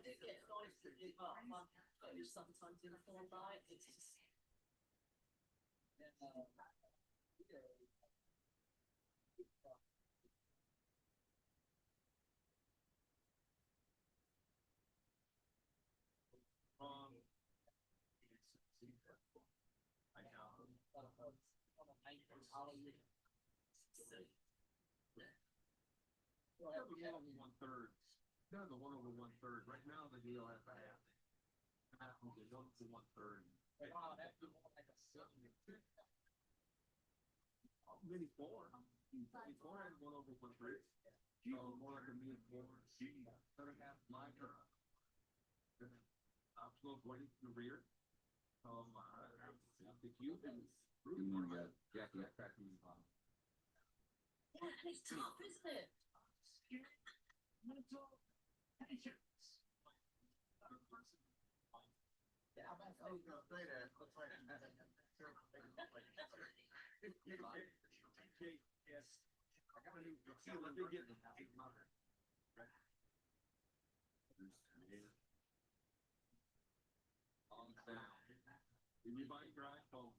do get annoyed with it, but sometimes in a full night, it's just. Yeah, we had only one third. Kind of the one over one third. Right now the deal has half. Half of the one to one third. Wow, that's more like a seven. Maybe four. Four had one over one third. So more like a mid four. Better half my turn. Optional pointing to the rear. The cube and Good morning, guys. Jackie, I cracked you. Yeah, and it's tough, isn't it? Yeah, I was gonna say that. Looks like yes. I got a new. See, let me get the mother. Did you buy your iPhone?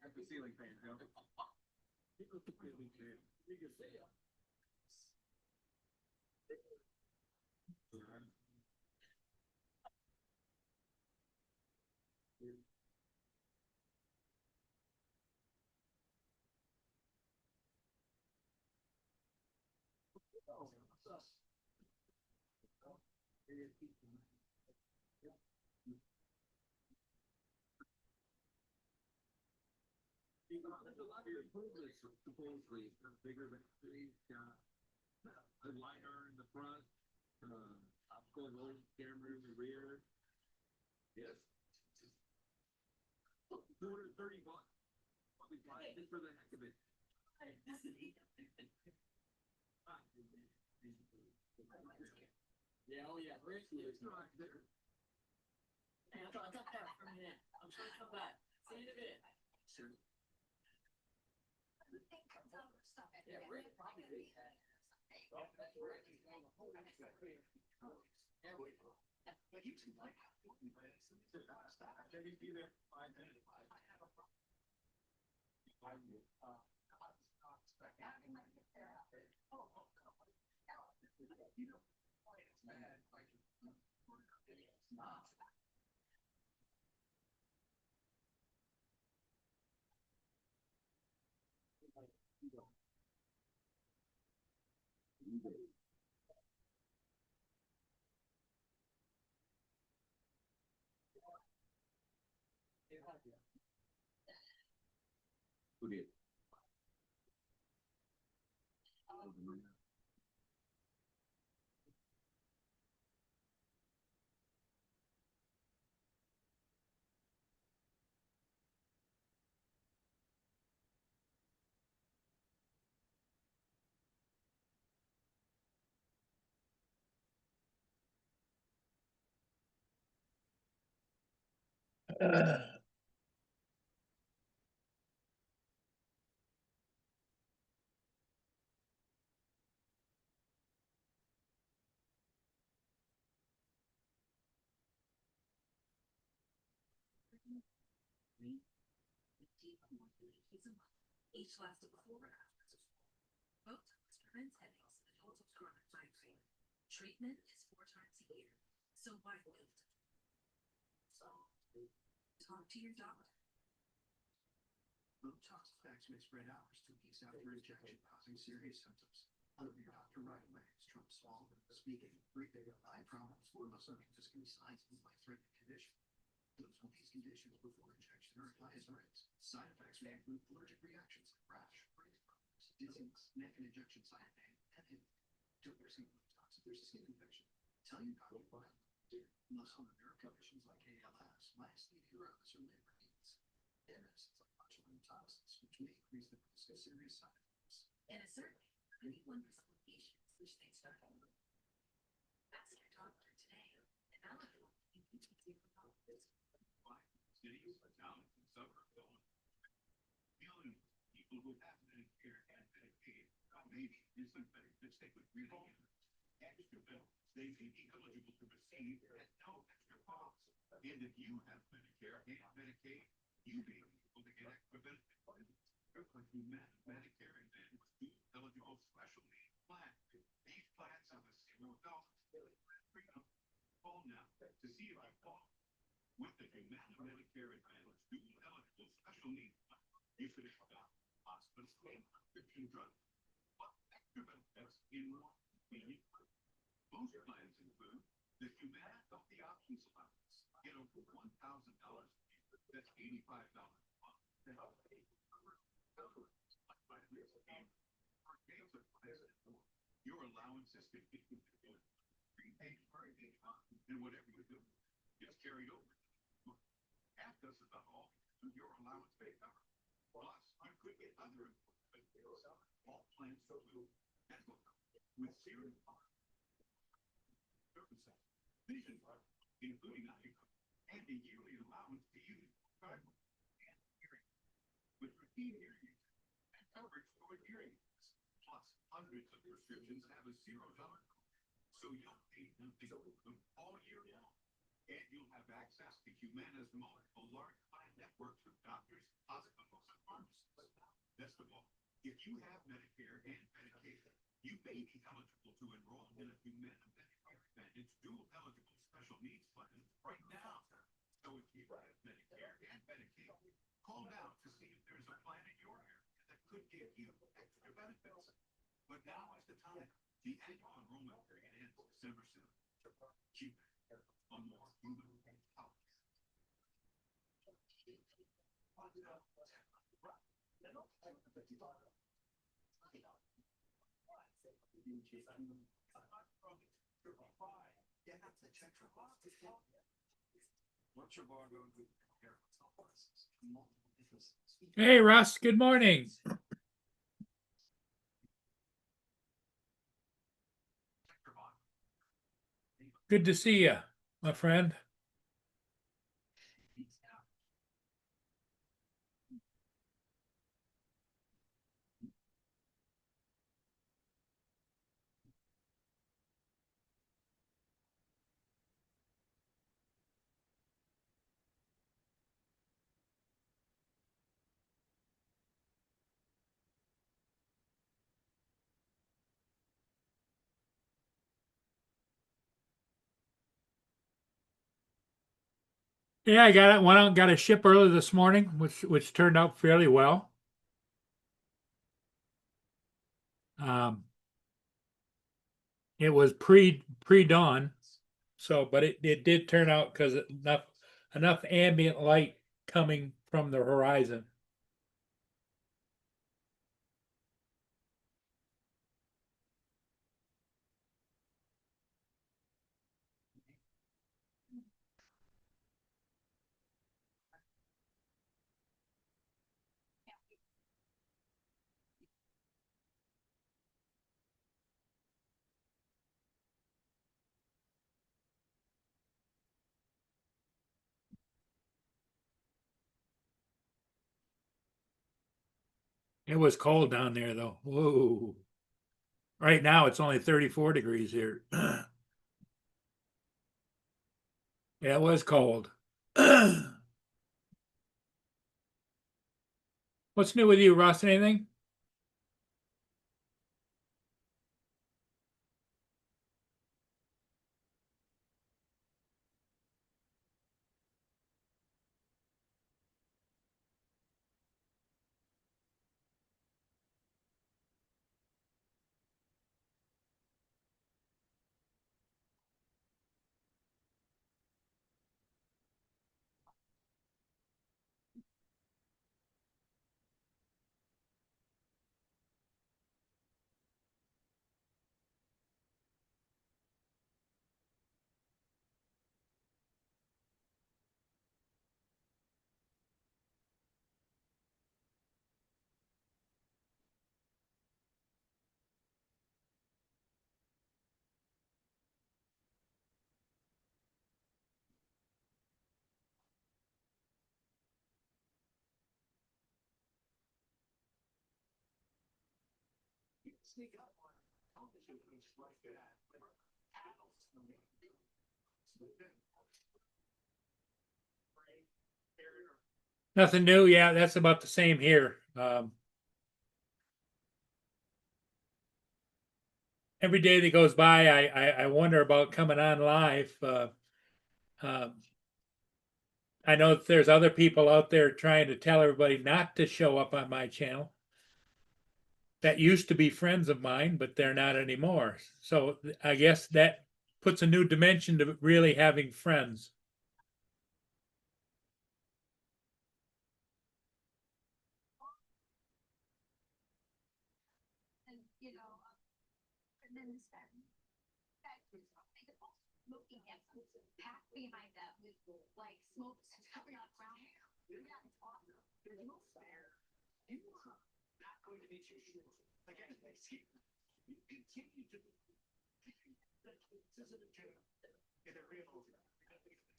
At the ceiling fan, Joe. Look at the ceiling fan. You can see it. There's a lot of improvements supposedly bigger than a liner in the front, optical roll camera in the rear. Yes. $230. Probably buy it just for the heck of it. Yeah, oh yeah, Rick is right there. Hey, I got that for a minute. I'm trying to come back. See you in a bit. Sure. Yeah, Rick probably did. But you seem like maybe be there 5 minutes. Who did? Each lasted 4 hours. Both men's headaches, adults with chronic migraine. Treatment is 4 times a year. So why wait? Talk to your doctor. Botox effects may spread hours to weeks after injection, causing serious symptoms. Look your doctor right away. Trump swallowed. Speaking, breathing, eye problems, or muscle just can be signs of a life-threatening condition. Those with these conditions before injection are at highest risk. Side effects may include allergic reactions like rash, breathing problems, dizziness, neck and injection site pain, and headache. Don't receive Botox if there's a skin infection. Tell your doctor why. Muscle and nerve conditions like ALS, myasthenia gravis, or liver needs. Medicines like botulinum toxins, which may increase the risk of serious side effects. And a survey, 91% of patients wish they'd start over. Ask your doctor today. And now if you can see about this. Cities, towns, and suburbs, feeling people who is some benefits they would really use. Extra benefits they may be eligible to receive at no extra cost. And if you have Medicare and Medicaid, you may be able to get extra benefits. Humana Medicare Advantage eligible special needs plan. These plans have a $0 premium. Call now to see if you fall. With the Humana Medicare Advantage dual eligible special needs plan, you could expect hospital and prescription drugs, plus extra benefits in one convenient plan. Most plans include the Humana Healthy Options Allowance. Get over $1,000. That's $85 a month to help pay for your allowances can be prepaid for each month, and whatever you do, just carry it over. Half does about all your allowance may cover. Plus, you could get other benefits. All plans include dental with serious services, vision, including eye, and a yearly allowance to use and hearing with routine hearing and coverage for hearing aids. Plus, hundreds of prescriptions have a $0 so you'll pay nothing all year long. And you'll have access to Humana's multiple large client networks of doctors, hospitals, and pharmacists. Best of all, if you have Medicare and Medicaid, you may be eligible to enroll in a Humana Medicare Advantage dual eligible special needs plan right now. So if you have Medicare and Medicaid, call now to see if there's a plan in your area that could give you extra benefits. But now is the time. The annual enrollment period ends December 7th. Keep a more human health. What's your bar going to compare? Hey, Russ, good morning. Good to see you, my friend. Yeah, I got it. Went out and got a ship early this morning, which turned out fairly well. It was pre-dawn, so but it did turn out because enough ambient light coming from the horizon. It was cold down there though. Whoa. Right now it's only 34 degrees here. Yeah, it was cold. What's new with you, Russ? Anything? sneak up on television shows like that, but adults in the movie. Nothing new. Yeah, that's about the same here. Every day that goes by, I wonder about coming on live. Um, I know that there's other people out there trying to tell everybody not to show up on my channel. That used to be friends of mine, but they're not anymore. So I guess that puts a new dimension to really having friends. And, you know, and then this guy was smoking and packed behind that with like smoke coming out around him. Yeah, it's awesome. There's no fair. You are not going to be too sure. Like I see, you continue to. This isn't a joke. In a real.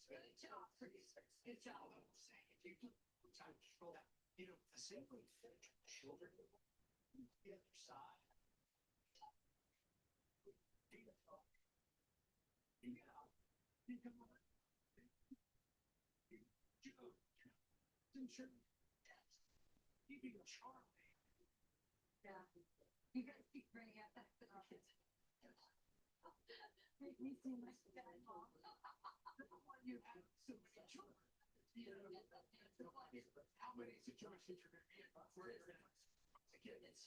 Good job, producers. Good job. I'm saying if you keep time to control that, you know, the same way children, the other side. Keeping a charm. Yeah. You guys keep bringing up that phenomenon. Make me seem like the guy mom. You have so many children. How many situations you're going to be in before you're going to get it?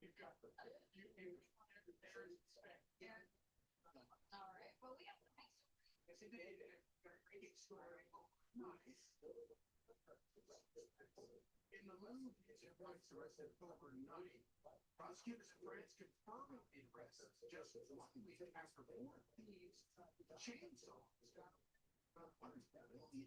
You've got the parents expect. Yeah. All right. Well, we have to make sure. Yes, it did. A great story. Nice. In the movie, it was arrested overnight. Prosecutors in France confirmed the arrest just 1 week after 4 thieves chainsaws got $1 million.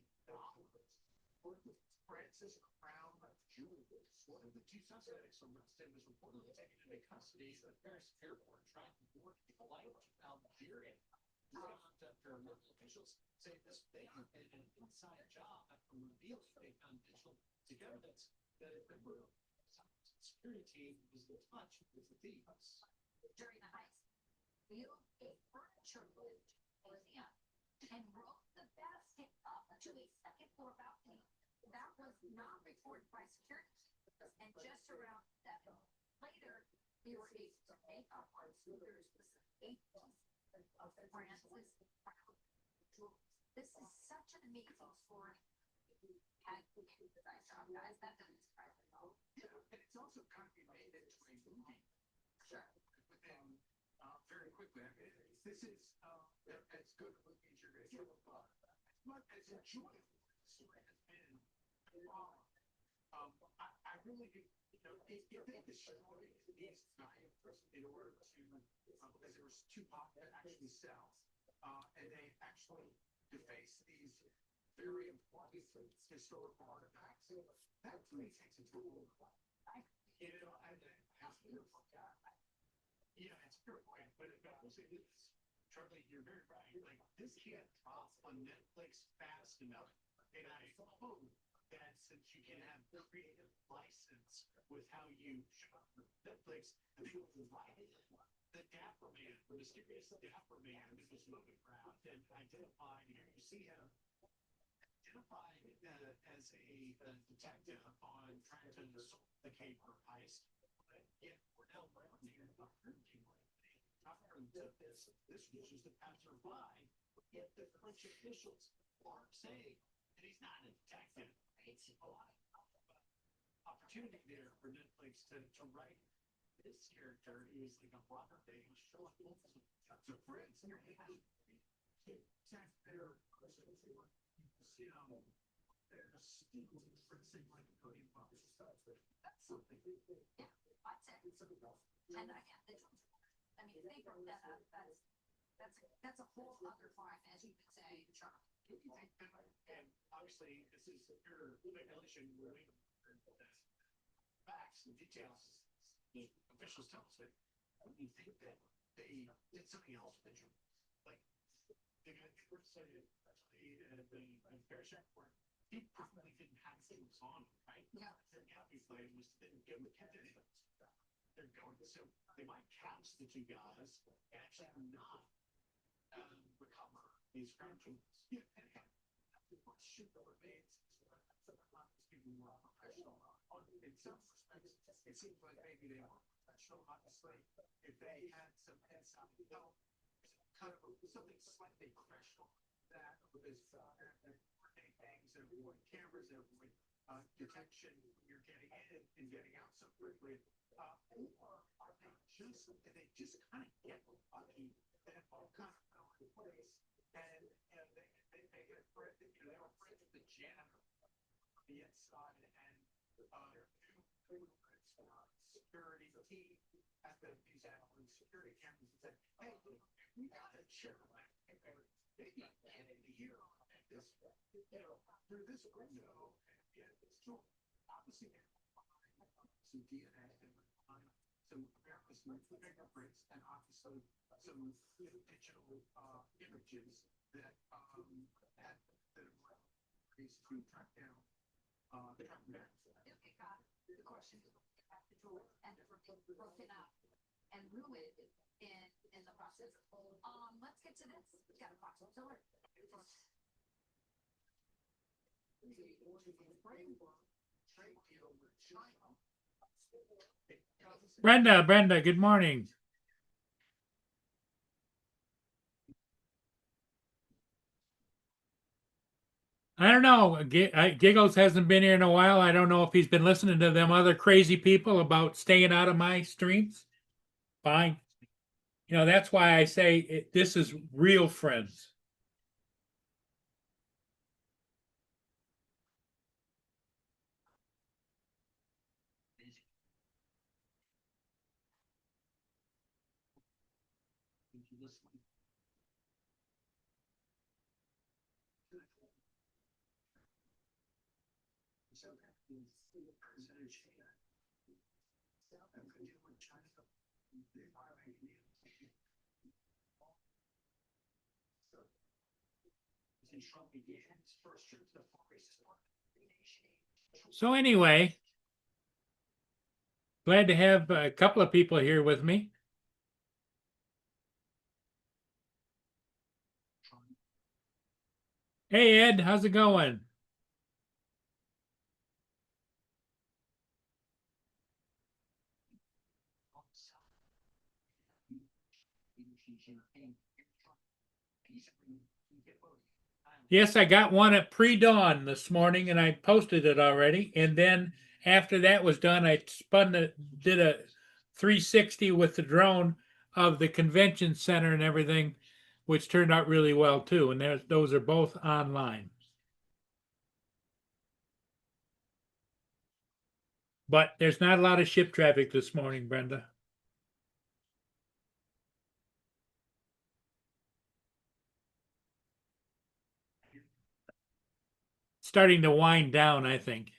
Francis Crown Jewels, one of the 2 suspects arrested, was reportedly taken into custody at the Paris airport trying to board a flight to Algeria. After local officials say this may have been an inside job after revealing they found digital evidence that a member of the security team was in touch with the thieves. During the heist, Bill, a furniture lift, was in and rolled the basket up to a second floor balcony. That was not reported by security. And just around 7 later, they were able to make up on scooters with some 8 pieces of Francis Crown jewels. This is such an amazing story. Had a nice job, guys. That doesn't surprise me at all. Yeah, and it's also kind of been made into a movie. Sure. Within very quickly. I mean, this is as good a movie as you're going to get. But as enjoyable as the story has been, I really do. You know, if they destroyed these 9 in order to, because there was 2 pop that actually sell, and they actually deface these very important historical artifacts. That really takes a toll. You know, and you know, it's a fair point, but I will say this, Charlie, you're very right. Like, this can't drop on Netflix fast enough. And I hope that since you can have the creative license with how you shop Netflix, they will provide the Dapper Man, the mysterious Dapper Man that was moving around and identified. Here you see him identified as a detective on trying to solve the caper heist. Yet we're now learning about this was just a passerby. Yet the French officials aren't saying that he's not a detective. It's a lot of opportunity there for Netflix to write this character who is like a modern day Sherlock Holmes. So friends, here you have their that's something. Yeah, I'd say. And again, the I mean, they broke that up. That's a whole other crime, as you could say, Chuck. And obviously, this is pure speculation. We're waiting for the facts and details. The officials tell us that. What do you think that they did something else with you? Like, they were saying the Paris airport. He probably didn't have things on, right? Yeah. The happy plane was didn't give him the they're going, so they might catch the two guys and actually not recover these franchises. Yeah, and what should the remains people more professional. In some respects, it seems like maybe they were professional, obviously. If they had some inside help, kind of something slightly professional that was coordinate things, avoid cameras, avoid detection when you're getting in and getting out so quickly. Or are they just kind of get lucky and all kind of fell into place, and they get afraid, they were afraid of the janitor on the inside, and security team at these analytics security cameras and said, hey, we got to check they got get into here and this, through this window, and so obviously some DNA and some apparently some fingerprints and obviously some digital images that had that were basically tracked down. Okay, got it. The question is, at the door and never being broken up and ruined in the process. Let's get to this. We got a box of filler. Brenda, good morning. I don't know. Giggles hasn't been here in a while. I don't know if he's been listening to them other crazy people about staying out of my streams. Fine. You know, that's why I say this is real friends. So anyway, glad to have a couple of people here with me. Hey, Ed, how's it going? Yes, I got one at pre-dawn this morning and I posted it already. And then after that was done, I did a 360 with the drone of the convention center and everything, which turned out really well too. And those are both online. But there's not a lot of ship traffic this morning, Brenda. Starting to wind down, I think.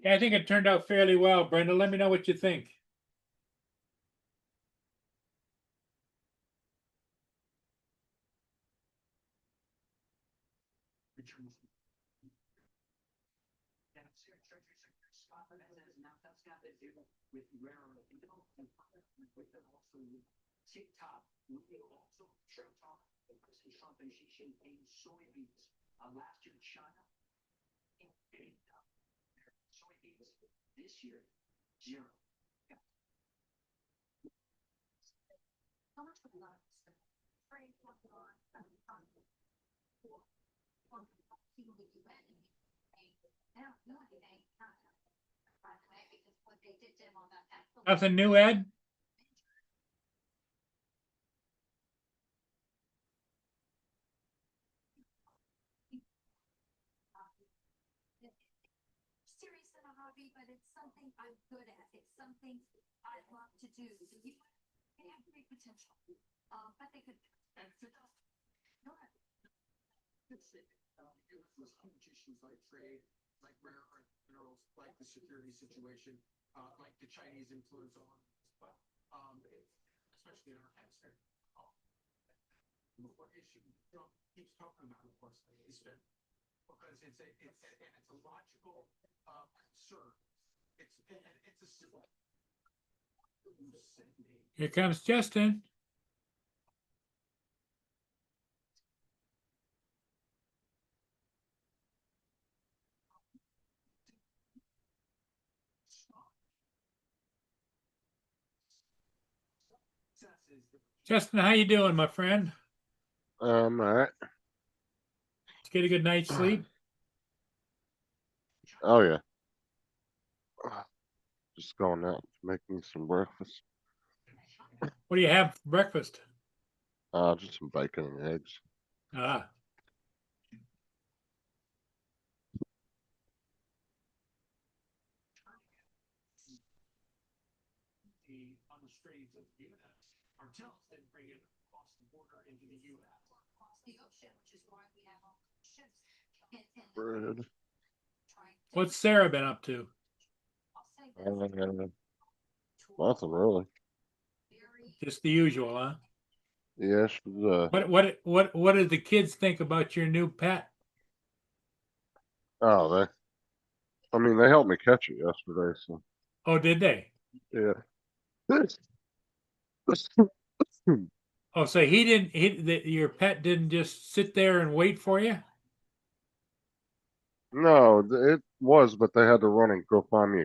Yeah, I think it turned out fairly well, Brenda. Let me know what you think. TikTok, we also Trump President Trump and Xi Jinping soybeans last year in China and soybeans this year 0. How much would love to trade one on people with UN and I don't know anything, by the way, because what they did to him on that. Nothing new, Ed? Serious in a hobby, but it's something I'm good at. It's something I love to do, they have great potential, but they could. And if it does, Go ahead. it's, it was huge issues like trade, like rare earth minerals, like the security situation, like the Chinese influence on, but, especially in our hemisphere. What issue Trump keeps talking about, of course, is that because it's a logical, concern. It's a civil. Here comes Justin. Justin, how you doing, my friend? All right. Did you get a good night's sleep? Oh yeah. Just going out making some breakfast. What do you have for breakfast? Just some bacon and eggs. Ah, On the strains of the U.S. Cartels then bring it across the border into the U.S. Across the ocean, which is why we have all ships and Bread. trying to. what's Sarah been up to? I'll say this. Nothing really. Very Just the usual, huh? Yeah, she's What did the kids think about your new pet? oh I mean they helped me catch it yesterday, so Oh, did they? yeah. Oh, so your pet didn't just sit there and wait for you? No, it was, but they had to run and go find me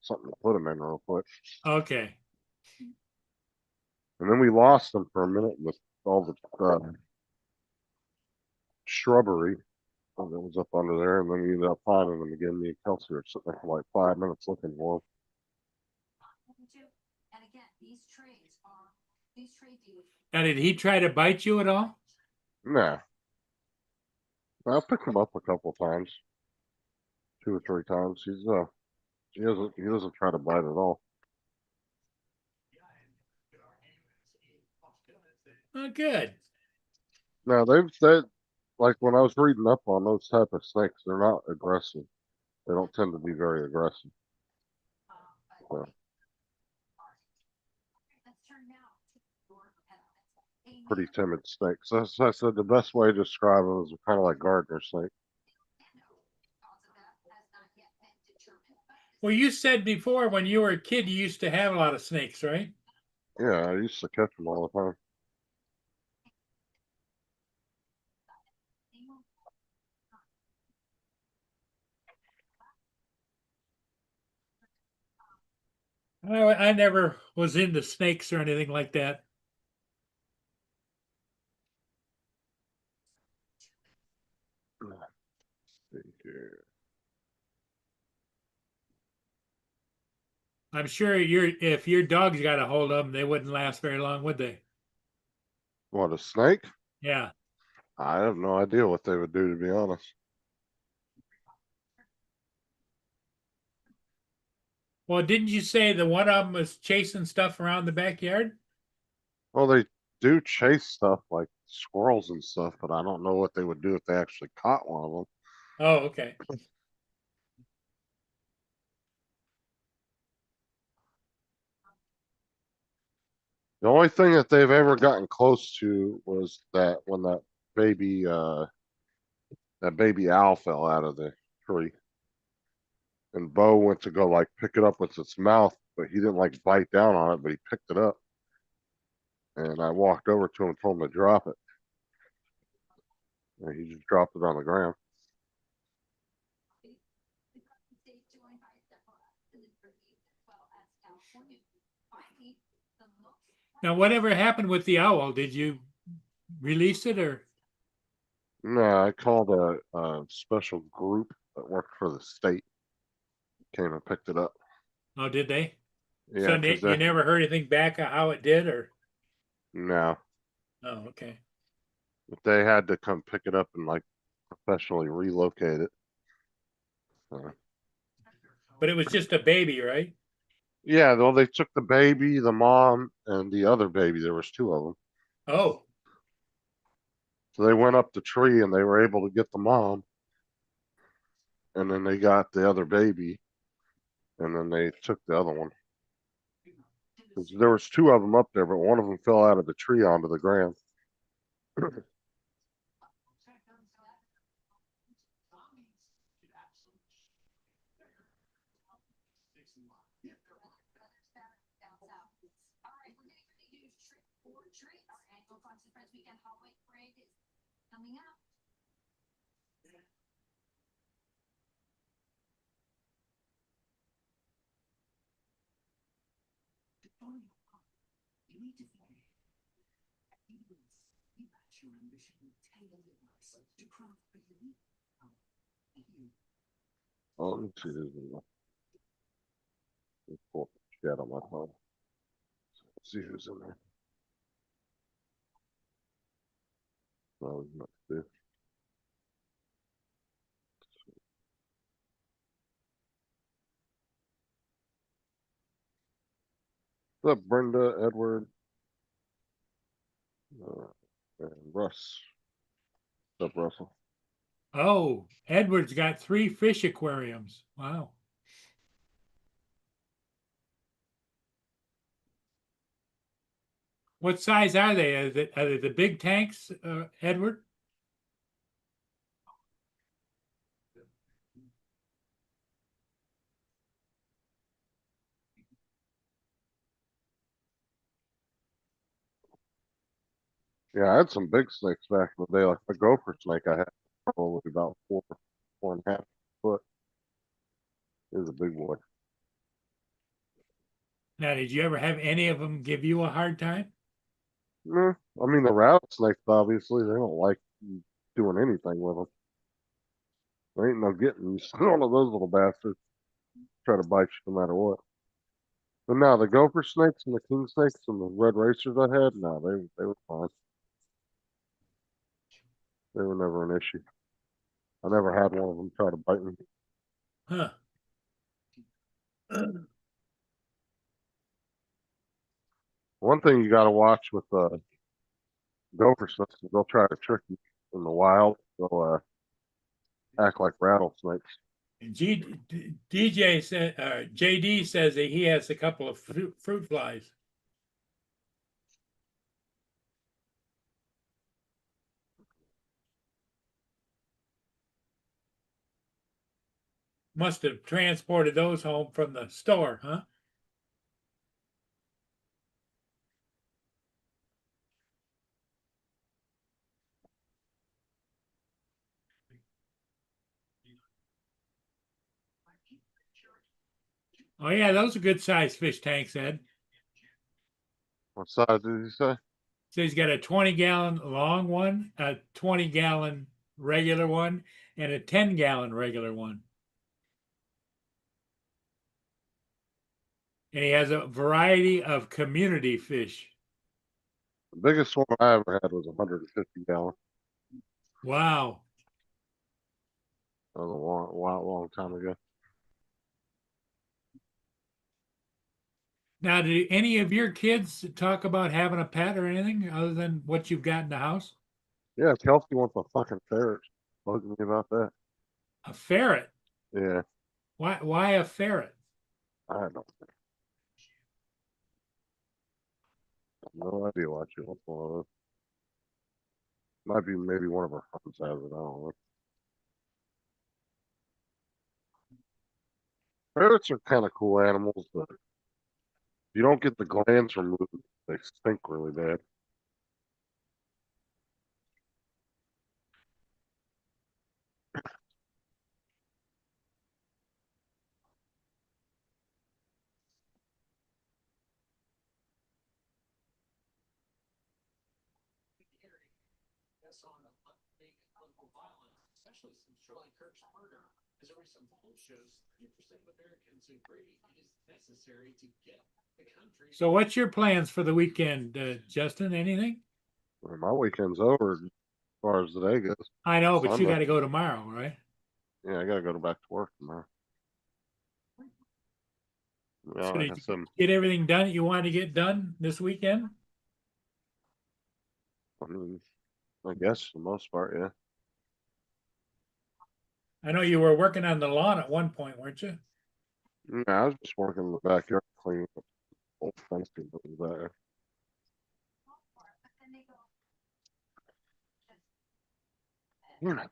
something to put him in real quick. Okay. And then we lost him for a minute with all the shrubbery that was up under there, and then we ended up finding him again. Me and Kelsey were sitting there for like 5 minutes looking for him. And again, these trade deals. Now, did he try to bite you at all? Nah. I picked him up a couple times. 2 or 3 times. He doesn't try to bite at all. Oh, good. Now they've said, like when I was reading up on those type of snakes, they're not aggressive. They don't tend to be very aggressive. So, Let's turn now to your pet. pretty timid snakes. So as I said, the best way to describe them is kind of like gardener snake. Well, you said before when you were a kid, you used to have a lot of snakes, right? Yeah, I used to catch them all the time. I never was into snakes or anything like that. Let's see here. I'm sure if your dogs got a hold of them, they wouldn't last very long, would they? What, a snake? Yeah. I have no idea what they would do, to be honest. Well, didn't you say the one of them was chasing stuff around the backyard? Well, they do chase stuff like squirrels and stuff, but I don't know what they would do if they actually caught one of them. Oh, okay. The only thing that they've ever gotten close to was that when that baby owl fell out of the tree. And Bo went to go like pick it up with its mouth, but he didn't like bite down on it, but he picked it up. And I walked over to him and told him to drop it. And he just dropped it on the ground. Now, whatever happened with the owl? Did you release it or? No, I called a special group that worked for the state. Came and picked it up. Oh, did they? Yeah, So because you never heard anything back of how it did, or? no, Oh, okay. but they had to come pick it up and like professionally relocate it. But it was just a baby, right? Yeah, well, they took the baby, the mom, and the other baby. There was two of them. Oh, So they went up the tree and they were able to get the mom, and then they got the other baby, and then they took the other one. 'Cause there was two of them up there, but one of them fell out of the tree onto the ground. All right, we're getting ready to do trick or treat. Our annual Fox and Friends Weekend Hallway Parade is coming up. You need to think. You match your ambition with tailored advice to craft a unique you. Oh, let me see. Let's pull up the chat on my phone. Let's see who's in there. No, not Steve. What's up, Brenda, Edward, and Russ? What's up, Russell? oh, Edward's got 3 fish aquariums. Wow. What size are they? Are they the big tanks, Edward? Yeah, I had some big snakes back in the day, like the gopher snake I had, probably about 4.5 foot. It was a big boy. Now, did you ever have any of them give you a hard time? Nah, I mean, the rattlesnakes, obviously, they don't like doing anything with them. There ain't no getting used to one of those little bastards. Try to bite you no matter what. But now the gopher snakes and the king snakes and the red racers I had, no, they were fine. They were never an issue. I never had one of them try to bite me. Huh. One thing you got to watch with gopher snakes is they'll try to trick you in the wild. They'll act like rattlesnakes. DJ said, JD says that he has a couple of fruit flies. Must have transported those home from the store, huh? Oh yeah, those are good sized fish tanks, Ed. What size did you say? So he's got a 20-gallon long one, a 20-gallon regular one, and a 10-gallon regular one. And he has a variety of community fish. The biggest one I ever had was 150 gallon. Wow. That was a long time ago. Now, do any of your kids talk about having a pet or anything other than what you've got in the house? Yeah, Kelsey wants a fucking ferret. Bugging me about that. A ferret? Yeah, Why a ferret? I don't know. No idea why she wants one of those. Might be maybe one of her friends has it. I don't know. Ferrets are kind of cool animals, but if you don't get the glands removed, they stink really bad. That's on political violence, especially since Charlie Kirk's murder. As a recent poll shows, 3% of Americans agree it is necessary to get the country. So, what's your plans for the weekend, Justin? Anything? Well, my weekend's over as far as the day goes. I know, but you Sunday. got to go tomorrow, right? Yeah, I gotta go back to work tomorrow. Well, So I did have you some, get everything done that you wanted to get done this weekend? I mean, I guess for the most part, yeah. I know you were working on the lawn at one point, weren't you? Yeah, I was just working in the backyard, cleaning up old fencing that was there. But then they go, Yeah.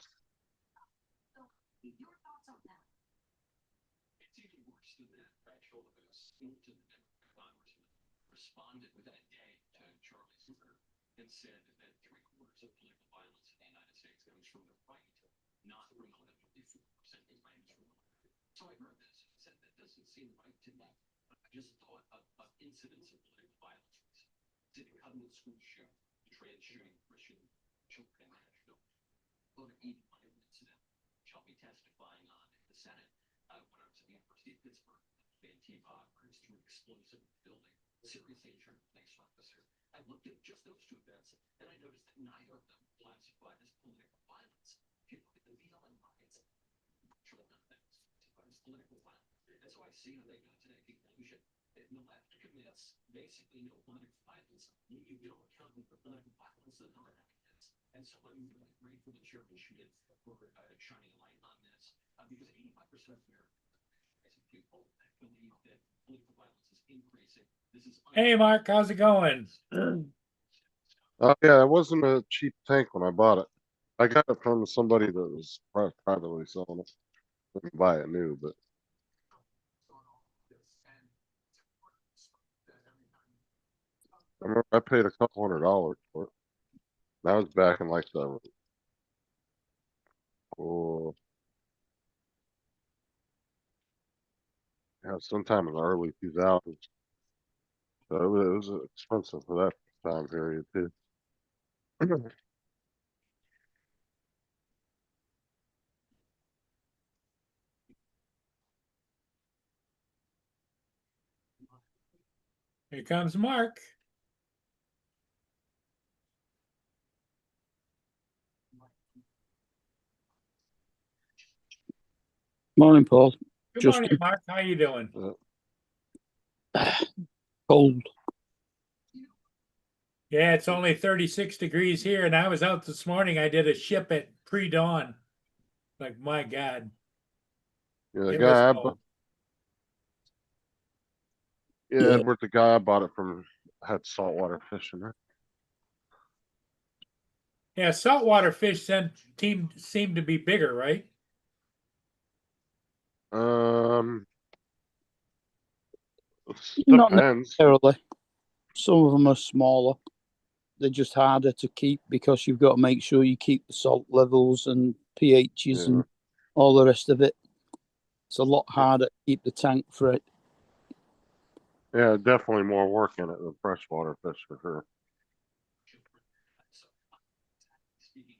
so your thoughts on that? It's even worse than that. Rachel Singleton, the congressman, responded within a day to Charlie's letter and said that 3/4 of political violence in the United States comes from the right, not from the left. 54% he claims from the left. So I heard this and said that doesn't seem right to me. I just thought of incidents of political violence. City Covenant School shooting, trans shooting Christian children in Nashville. About 81 incident. Shall be testifying on in the Senate when I was at the University of Pittsburgh. Antifa burns through explosive building. Serious injured police officer. I looked at just those two events and I noticed that neither of them classified as political violence. If you look at the BLM riots, virtually none of them is classified as political violence. And so I see how they got to that conclusion. That the left commits basically no political violence. You don't account for political violence that other commits. And so I'm really grateful to Chair Michigan for shining a light on this because 85% of Americans people believe that political violence is increasing. This is Hey, Mark, how's it going? Oh, yeah, it wasn't a cheap tank when I bought it. I got it from somebody that was privately selling it. Didn't buy it new, but going on with this, and it's important that every time I remember I paid a couple $100 for it. That was back in like the, oh, yeah, sometime in the early 2000s. So it was expensive for that time period too. Here comes Mark. Morning, Paul. Good Just morning, Mark. How you doing? cold. Yeah, it's only 36 degrees here, and I was out this morning. I did a ship at pre-dawn. Like, my God, Yeah, the it was guy cold. yeah, Yeah. Edward, the guy I bought it from had saltwater fish in it. Yeah, saltwater fish seem to be bigger, right? Um, Not depends. necessarily. Some of them are smaller. They're just harder to keep because you've got to make sure you keep the salt levels and pHs Yeah. and all the rest of it. It's a lot harder to keep the tank for it. Yeah, definitely more work in it than freshwater fish for sure. Speaking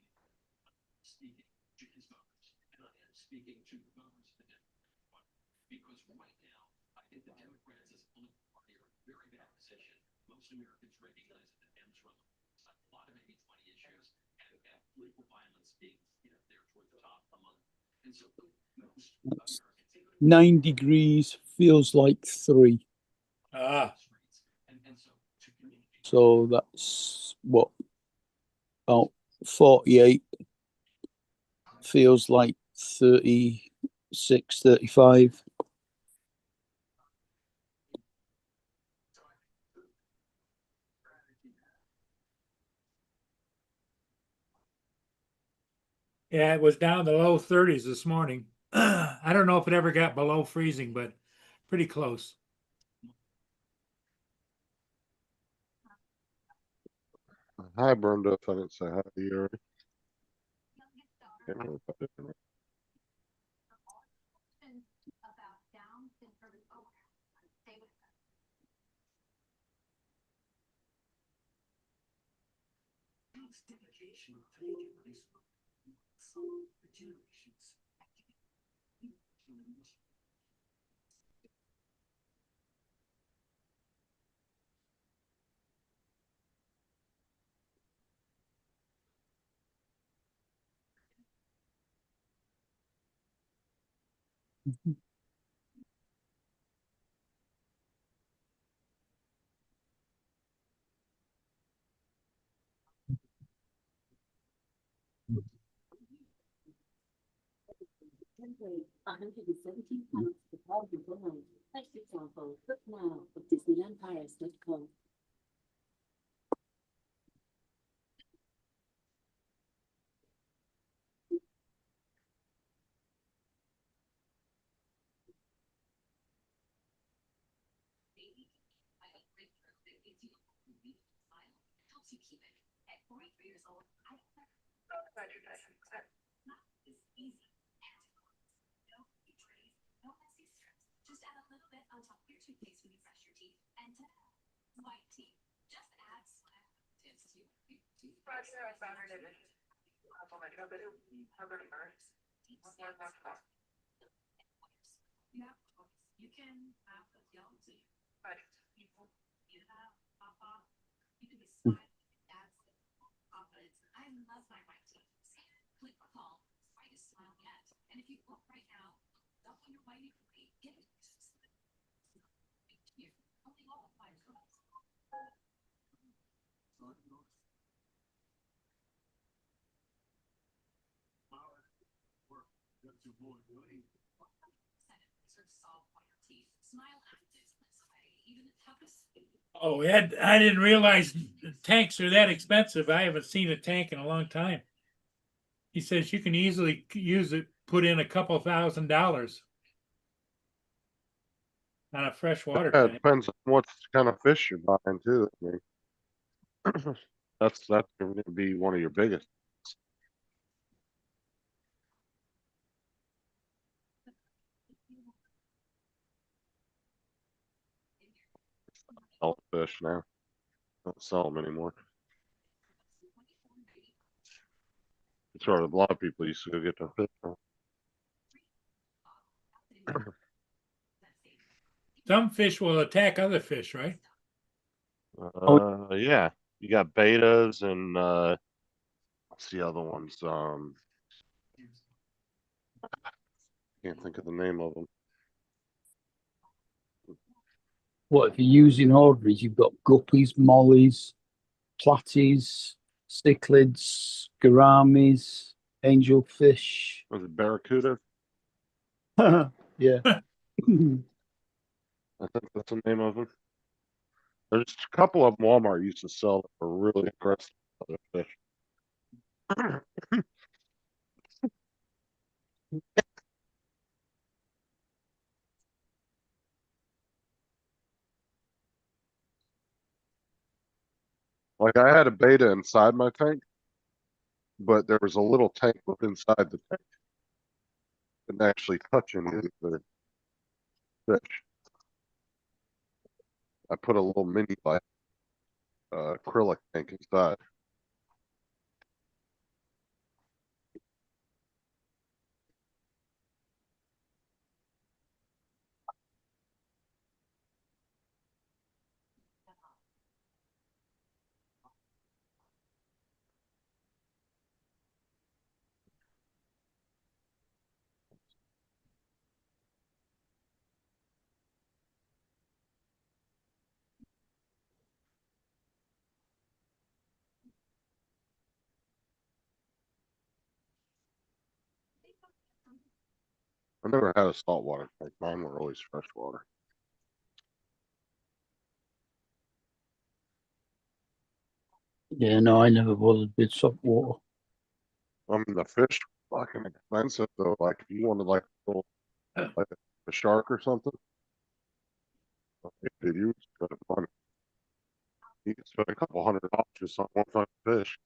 to his voters, and I am speaking to the voters of the Democratic Party, because right now, I think the Democrats as a political party are in a very bad position. Most Americans recognize that the Dems run a lot of 80-20 issues and political violence being, there toward the top among them. And so most Americans, 9 degrees feels like 3. Ah, and so to communicate. So that's what? About 48. Feels like 36, 35. yeah, it was down the low 30s this morning. I don't know if it ever got below freezing, but pretty close. Hi, Brenda. If I didn't say hi to you already. Youngest daughter Can't remember if I did or not. questions about Down syndrome. Oh, stay with us. It's dedication to making nice for generations. Simply 117 pounds to all the world. Place your sample. Book now at DisneylandParis.com. Helps you keep it. At 43 years old, I is easy. No heavy trays, no messy strips. Just add a little bit on top of your toothpaste when you brush your teeth, and ta-da! White teeth. Just add Smile Actives to your toothpaste. Roger, I found her image. How about it? Deep skin. You have a choice. You can have the yellow teeth. You have pop-up. You can be smart. That's confidence. I love my white teeth. Click or call. Brightest smile yet. And if you look right now, don't wonder why you can get it. Thank you. Only all of my girls. Smile Actives puts away even the toughest. Oh, Ed, I didn't realize tanks are that expensive. I haven't seen a tank in a long time. He says you can easily use it, put in a couple $1,000 on a freshwater Yeah, it tank. depends on what kind of fish you're buying too. I mean, that's going to be one of your biggest. Sell fish now. Don't sell them anymore. It's sort of a lot of people used to go get their fish from. Some fish will attack other fish, right? Yeah, you got betas and what's the other ones? Can't think of the name of them. What if you're using ordinaries? You've got guppies, mollies, platies, cichlids, gouramis, angelfish. Was it barracuda? Yeah. I think that's the name of them. There's a couple of them Walmart used to sell that were really aggressive other fish. Like I had a beta inside my tank, but there was a little tank within inside the tank. Didn't actually touch any of the fish. I put a little mini like acrylic tank inside. I never had a saltwater tank. Mine were always freshwater. Yeah, no, I never bothered with salt water. I mean, the fish were fucking expensive though. Like if you wanted like a little, like a shark or something, dude, you spend money. You can spend a couple $100 just on one type of fish.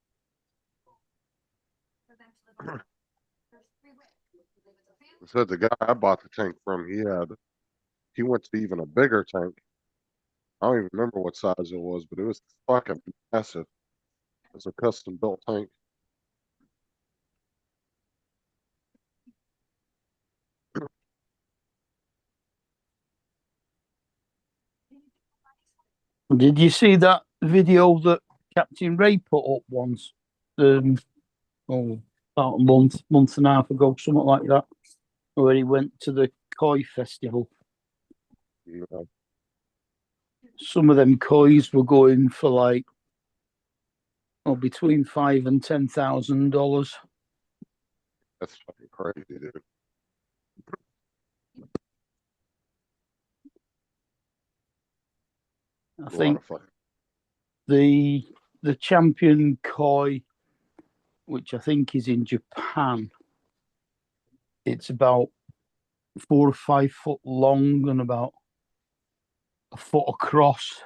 For them to live on. There's 3 ways. You can live as a family. I said the guy I bought the tank from, he went to even a bigger tank. I don't even remember what size it was, but it was fucking massive. It was a custom built tank. Did you see that video that Captain Ray put up once? About a month and a half ago, something like that, where he went to the koi festival. You know, Some of them kois were going for like, between $5,000 and $10,000. that's fucking crazy, dude. I A lot think of fun. the champion koi, which I think is in Japan, it's about 4 or 5 foot long and about a foot across,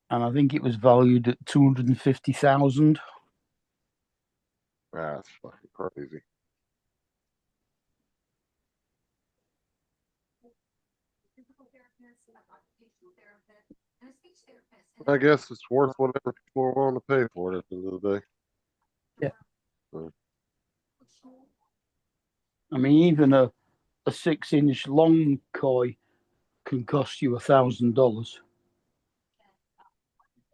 and I think it was valued at 250,000. That's fucking crazy. Physical therapist, an occupational therapist, and a speech therapist. And I guess it's worth whatever people are willing to pay for it at the end of the day. I mean, even a 6-inch long koi can cost you $1,000.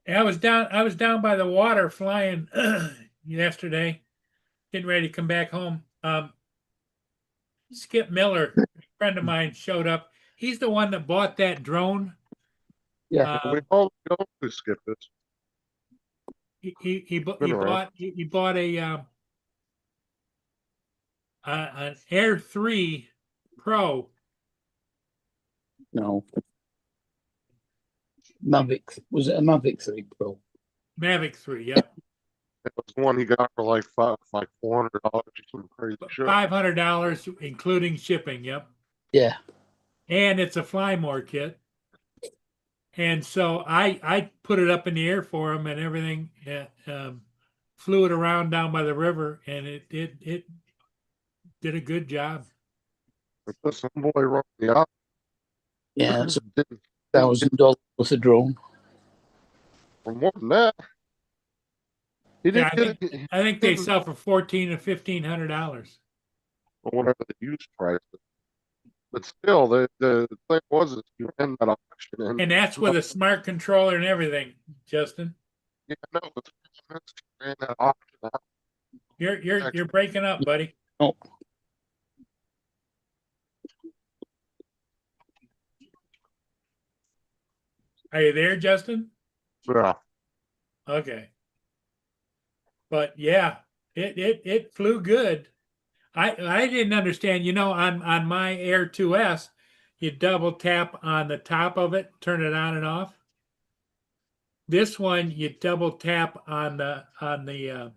I was down by the water flying yesterday, getting ready to come back home. Skip Miller, a friend of mine, showed up. He's the one that bought that drone. Yeah. We all go to skip it. He Been around. bought an Air 3 Pro. No. Mavic. Was it a Mavic 3 Pro? Mavic 3, yep. It was one he got for like $400 or some crazy shit. $500 including shipping, yep. Yeah. And it's a Flymore kit. And so I put it up in the air for him and everything. Flew it around down by the river, and it did a good job. Some boy wrote me out. Yeah, it's $1,000 worth of drone. For more than that. Yeah, I think they sell for $1,400 to $1,500. Or whatever the used price is. But still, the thing was is you ran that auction And that's with a smart controller and everything, Justin. Yeah, no, but ran that auction out. You're breaking up, buddy. Oh. Are you there, Justin? Yeah. Okay. But yeah, it flew good. I didn't understand, on my Air 2S, you double tap on the top of it, turn it on and off. This one, you double tap on the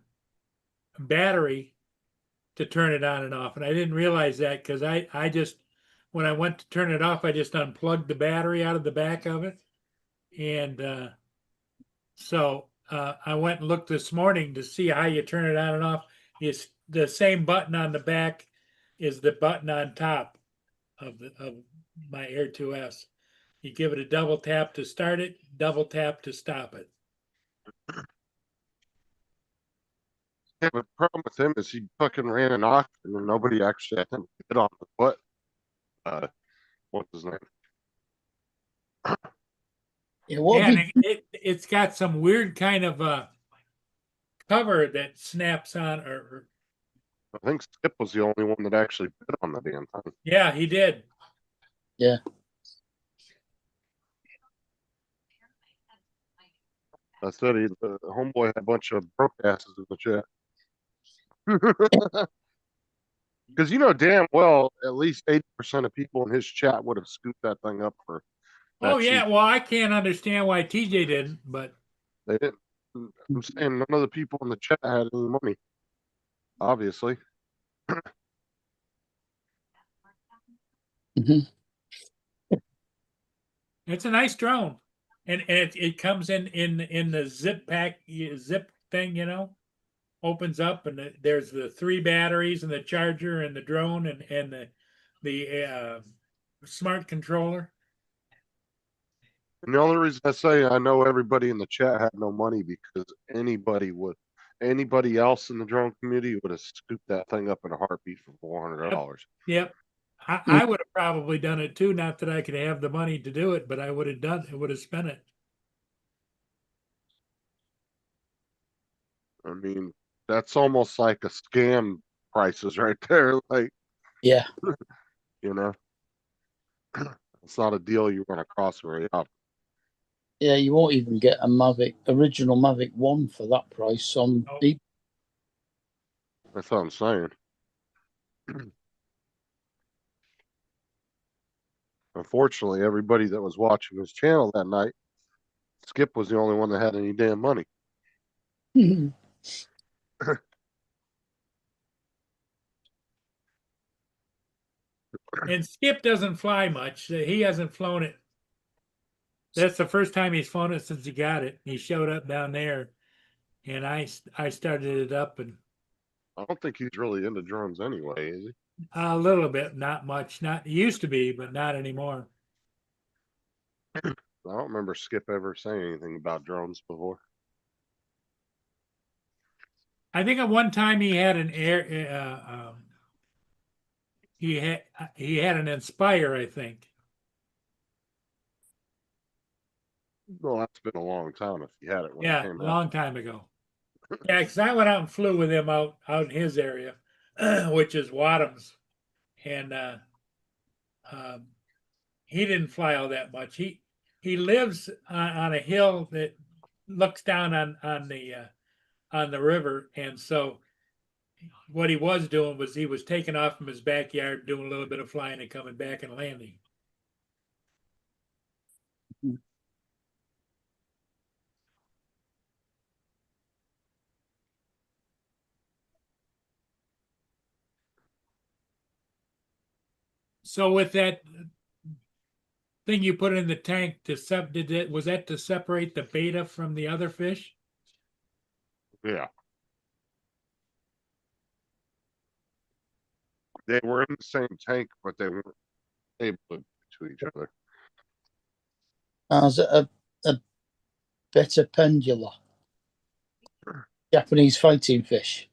battery to turn it on and off. And I didn't realize that because I just, when I went to turn it off, I just unplugged the battery out of the back of it. And so I went and looked this morning to see how you turn it on and off. It's the same button on the back is the button on top of my Air 2S. You give it a double tap to start it, double tap to stop it. Yeah, but the problem with him is he fucking ran an auction and nobody actually had him bid on the what? What's his name? Yeah, it's got some weird kind of cover that snaps on, or I think Skip was the only one that actually bid on the damn thing. Yeah, he did. Yeah. I said the homeboy had a bunch of broke asses in the chat. Because damn well at least 80% of people in his chat would have scooped that thing up for that Oh yeah, cheap. well I can't understand why TJ didn't, but They didn't. I'm saying none of the people in the chat had any money. Obviously. it's a nice drone, and it comes in the zip pack zip thing, opens up, and there's the 3 batteries and the charger and the drone and the smart controller. And the only reason I say I know everybody in the chat had no money because anybody else in the drone community would have scooped that thing up in a heartbeat for $400. Yep. I would have probably done it too. Not that I could have the money to do it, but I would have spent it. I mean, that's almost like a scam prices right there. Like, yeah, it's not a deal you run across very often. Yeah, you won't even get a original Mavic 1 for that price on eBay. That's what I'm saying. Unfortunately, everybody that was watching this channel that night Skip was the only one that had any damn money. And Skip doesn't fly much. He hasn't flown it. That's the first time he's flown it since he got it. He showed up down there, and I started it up, and I don't think he's really into drones anyway, is he? a little bit, not much. Not, he used to be, but not anymore. I don't remember Skip ever saying anything about drones before. I think at one time he had an air. He had an Inspire, I think. Well, that's been a long time if he had it when it Yeah, came a out. long time ago. Yeah, because I went out and flew with him out in his area, which is Wadhams, and he didn't fly all that much. He lives on a hill that looks down on the river, and so what he was doing was he was taking off from his backyard, doing a little bit of flying and coming back and landing. So with that thing you put in the tank was that to separate the beta from the other fish? Yeah. They were in the same tank, but they weren't able to each other. As a better pendula, Japanese fighting fish.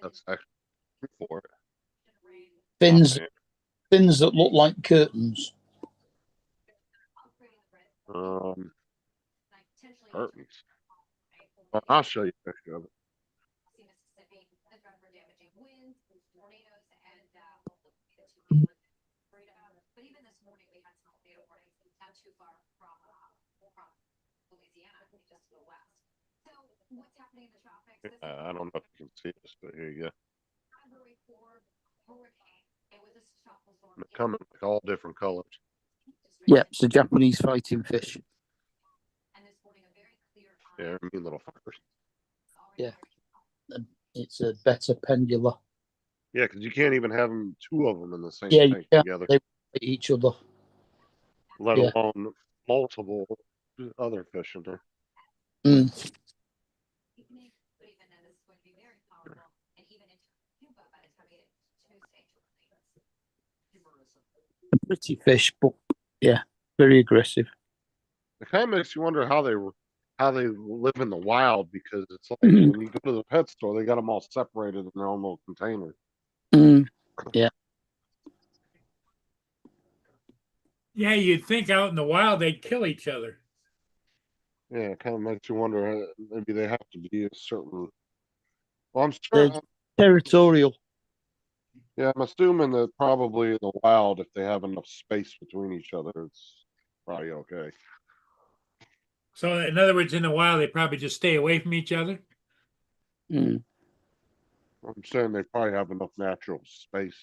That's actually for it. Fins that look like curtains. Curtains. Well, I'll show you a picture of it. But even this morning, we had some tornado warnings not too far from Louisiana, just to the west. So what's happening in the tropics? I don't know if you can see this, but here you go. Category 4 hurricane. It was a tropical storm. They come in like all different colors. Yep, it's a Japanese fighting fish. And this morning, a very clear. Yeah, mean little fuckers. Yeah, it's a better pendula. Yeah, because you can't even have them, two of them in the same Yeah, tank together, they fight each other. let yeah. alone multiple other fish in there. Mm. A pretty fish, but yeah, very aggressive. It kind of makes you wonder how they live in the wild, because it's like when you go to the pet store, they got them all separated in their own little container. Yeah. Yeah, you'd think out in the wild they'd kill each other. Yeah, it kind of makes you wonder. Maybe they have to be a certain. Well, I'm sure. They're territorial. Yeah, I'm assuming that probably in the wild, if they have enough space between each other, it's probably okay. So in other words, in the wild, they probably just stay away from each other. Mm. I'm saying they probably have enough natural space.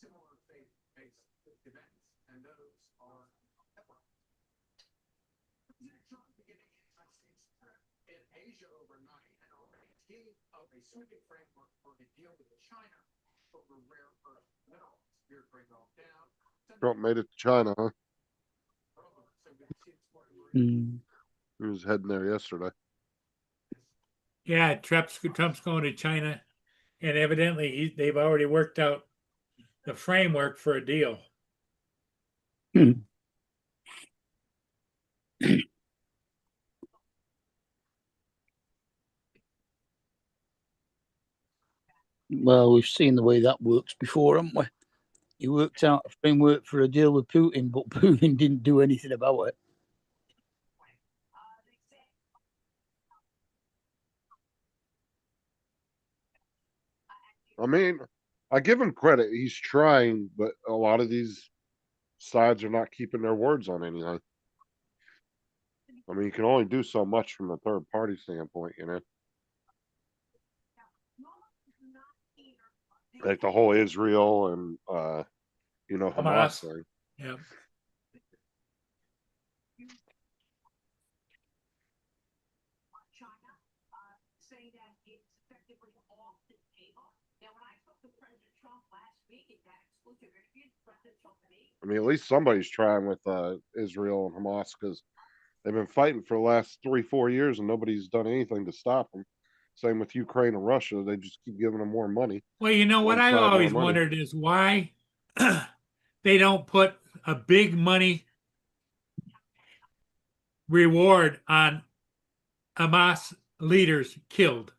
Similar faith-based events, and those are President Trump beginning a United States trip in Asia overnight, and already team of a sweeping framework for a deal with China over rare earth minerals. Here, bring it all down. Trump made it to China, huh? Mm. He was heading there yesterday. Yeah, Trump's going to China, and evidently they've already worked out the framework for a deal. Well, we've seen the way that works before, haven't we? He worked out a framework for a deal with Putin, but Putin didn't do anything about it. I mean, I give him credit. He's trying, but a lot of these sides are not keeping their words on anything. I mean, you can only do so much from a third party standpoint, you know? Like the whole Israel and, Hamas Hamas. thing. Yeah. China, saying that it's effectively off the table. Now, when I spoke to President Trump last week at that exclusive interview, President Trump and me, I mean, at least somebody's trying with Israel and Hamas because they've been fighting for the last 3-4 years and nobody's done anything to stop them. Same with Ukraine and Russia. They just keep giving them more money. Well, you know what One I've side more always money. wondered is why they don't put a big money reward on Hamas leaders killed.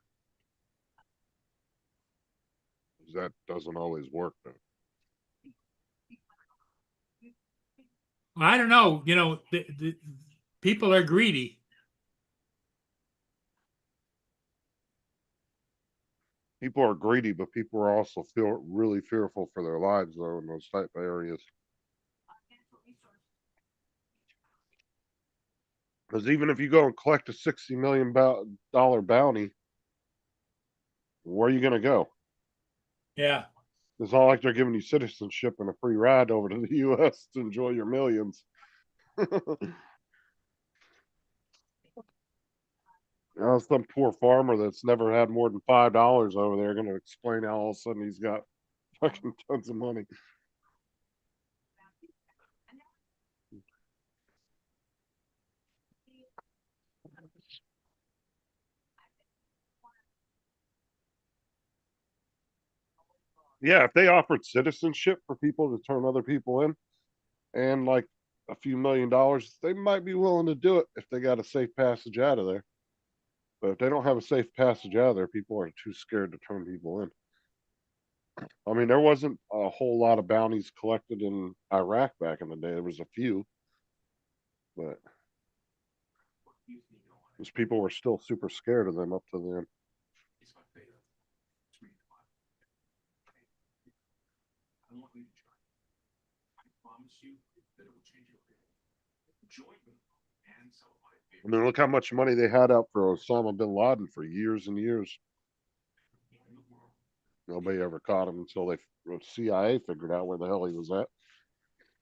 That doesn't always work though. I don't know. You know, the people are greedy. People are greedy, but people are also feel really fearful for their lives though in those type of areas. Because even if you go and collect a $60 million bounty, where are you going to go? Yeah. It's not like they're giving you citizenship and a free ride over to the U.S. to enjoy your millions. Some poor farmer that's never had more than $5 over there going to explain how all of a sudden he's got fucking tons of money. Yeah, if they offered citizenship for people to turn other people in and like a few $1,000,000, they might be willing to do it if they got a safe passage out of there. But if they don't have a safe passage out of there, people are too scared to turn people in. I mean, there wasn't a whole lot of bounties collected in Iraq back in the day. There was a few, but those people were still super scared of them up to then. I want you to try. I promise you that it will change your life. Join me and some of my I mean, look how much money they had out for Osama bin Laden for years and years. in the world. Nobody ever caught him until the CIA figured out where the hell he was at.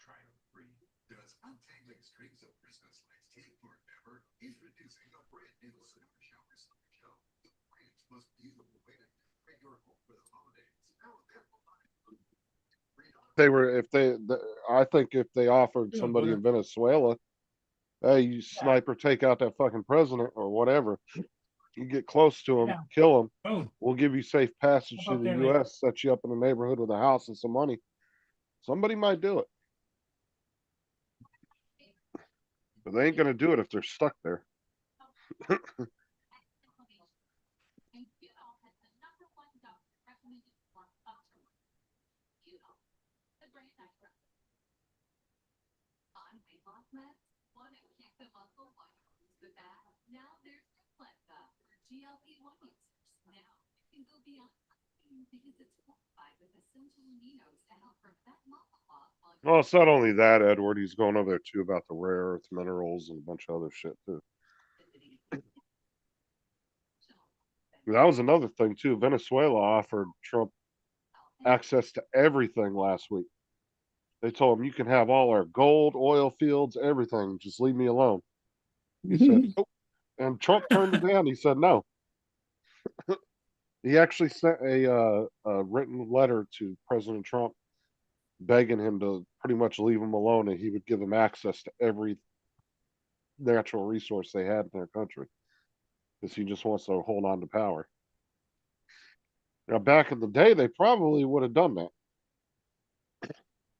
Try it free. Does untangling strings of Christmas lights take forever? Introducing a brand new Super Shower Summer Show. The brand's most beautiful way to decorate your home for the holidays. Now available I think if they offered somebody in Venezuela, hey, you sniper, take out that fucking president or whatever. You get close to him, Yeah. kill him. Oh, We'll give you safe passage How to about the that, like- U.S., set you up in a neighborhood with a house and some money. Somebody might do it. But they ain't going to do it if they're stuck there. and you know that the number one doctor recommended for up to you know the great night rest. On weight loss meds, want to kick the muscle while you lose the fat? Now there's Nuplenta for GLP-1 users. Now you can go beyond because it's fortified with essential aminos to help prevent muscle loss while Well, it's not only that, Edward. He's going over there too about the rare earth minerals and a bunch of other shit too. That was another thing too. Venezuela offered Trump access to everything last week. They told him, you can have all our gold, oil fields, everything. Just leave me alone. He said, nope. And Trump turned it down. He said no. He actually sent a written letter to President Trump begging him to pretty much leave him alone and he would give him access to every natural resource they had in their country because he just wants to hold on to power. Now, back in the day, they probably would have done that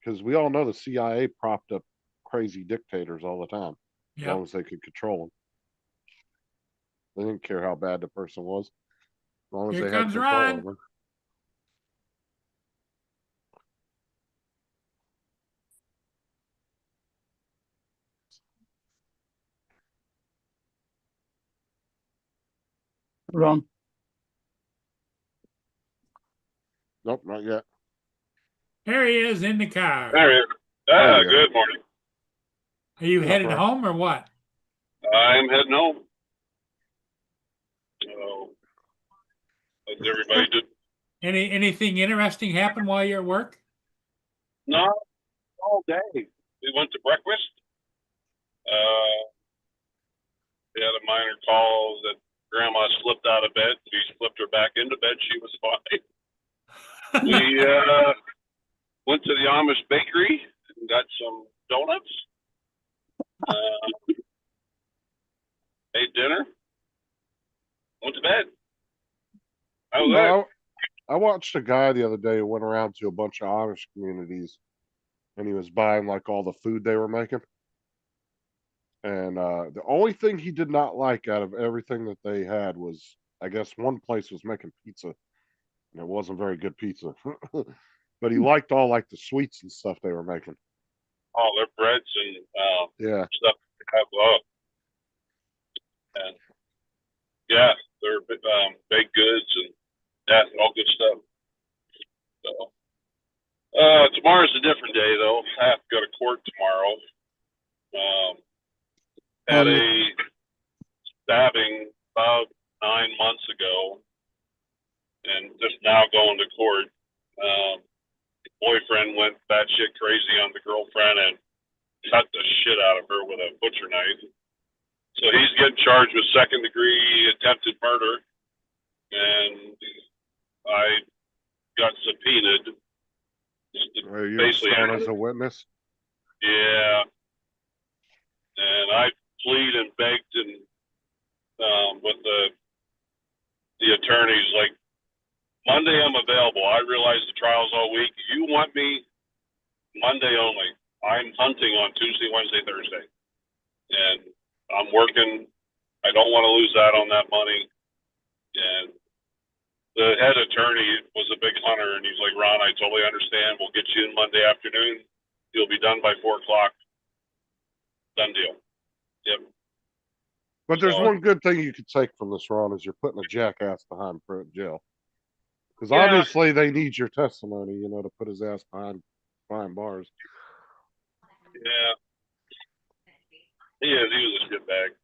because we all know the CIA propped up crazy dictators all the time as long as they could control them. They didn't care how bad the person was, as long as Here they had comes control Ron. over them. Ron. Nope, not yet. There he is in the car. There. There you go. Good morning. Are you Yeah, headed right. home or what? I'm heading home. So, how's everybody doing? Anything interesting happen while you're at work? Not all day. We went to breakfast. We had a minor call that grandma slipped out of bed. We flipped her back into bed. She was fine. We went to the Amish bakery and got some donuts. Ate dinner. Went to bed. How was that? No, I watched a guy the other day who went around to a bunch of Amish communities and he was buying like all the food they were making. And the only thing he did not like out of everything that they had was, I guess, one place was making pizza, and it wasn't very good pizza. But he liked all like the sweets and stuff they were making. All their breads and Yeah, stuff they have up. And yeah, they're baked goods and that all good stuff. So tomorrow's a different day though. I have to go to court tomorrow. Had a stabbing about 9 months ago, and just now going to court. Boyfriend went batshit crazy on the girlfriend and cut the shit out of her with a butcher knife. So he's getting charged with second-degree attempted murder, and I got subpoenaed. were you Basically, sworn as a witness? yeah. And I plead and begged and with the attorneys, like, Monday I'm available. I realize the trial's all week. You want me Monday only. I'm hunting on Tuesday, Wednesday, Thursday. And I'm working. I don't want to lose out on that money. And the head attorney was a big hunter, and he's like, Ron, I totally understand. We'll get you in Monday afternoon. You'll be done by 4 o'clock. Done deal. Yep. But there's So- one good thing you could take from this, Ron, is you're putting a jackass behind jail. Because Yeah. obviously they need your testimony, you know, to put his ass behind bars. Yeah. He was a shitbag.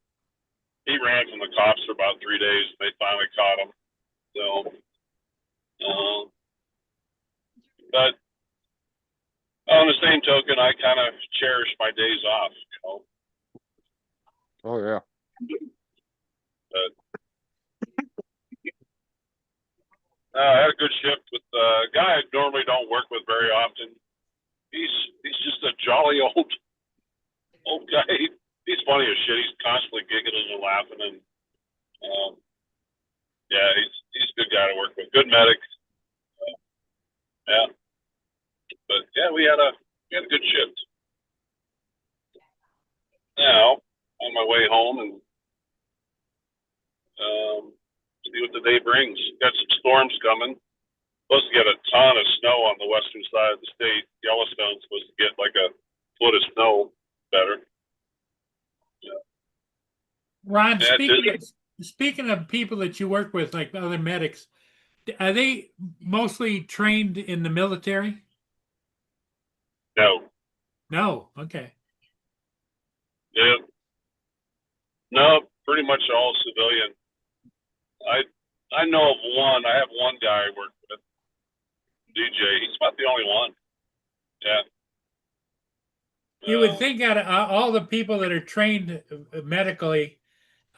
He ran from the cops for about 3 days, and they finally caught him. So, but on the same token, I kind of cherish my days off, you know. Oh yeah. But I had a good shift with a guy I normally don't work with very often. He's just a jolly old guy. He's funny as shit. He's constantly giggling and laughing, and yeah, he's a good guy to work with. Good medic. Yeah, but yeah, we had a good shift. Now on my way home and see what the day brings. Got some storms coming. Supposed to get a ton of snow on the western side of the state. Yellowstone's supposed to get like a foot of snow better. Yeah. Ron, Yeah, speaking of people that you work with, like other medics, are they mostly trained in the military? No. No. Okay. Yeah. No, pretty much all civilian. I know of one. I have one guy I work with, DJ. He's about the only one. Yeah. You would think out of all the people that are trained medically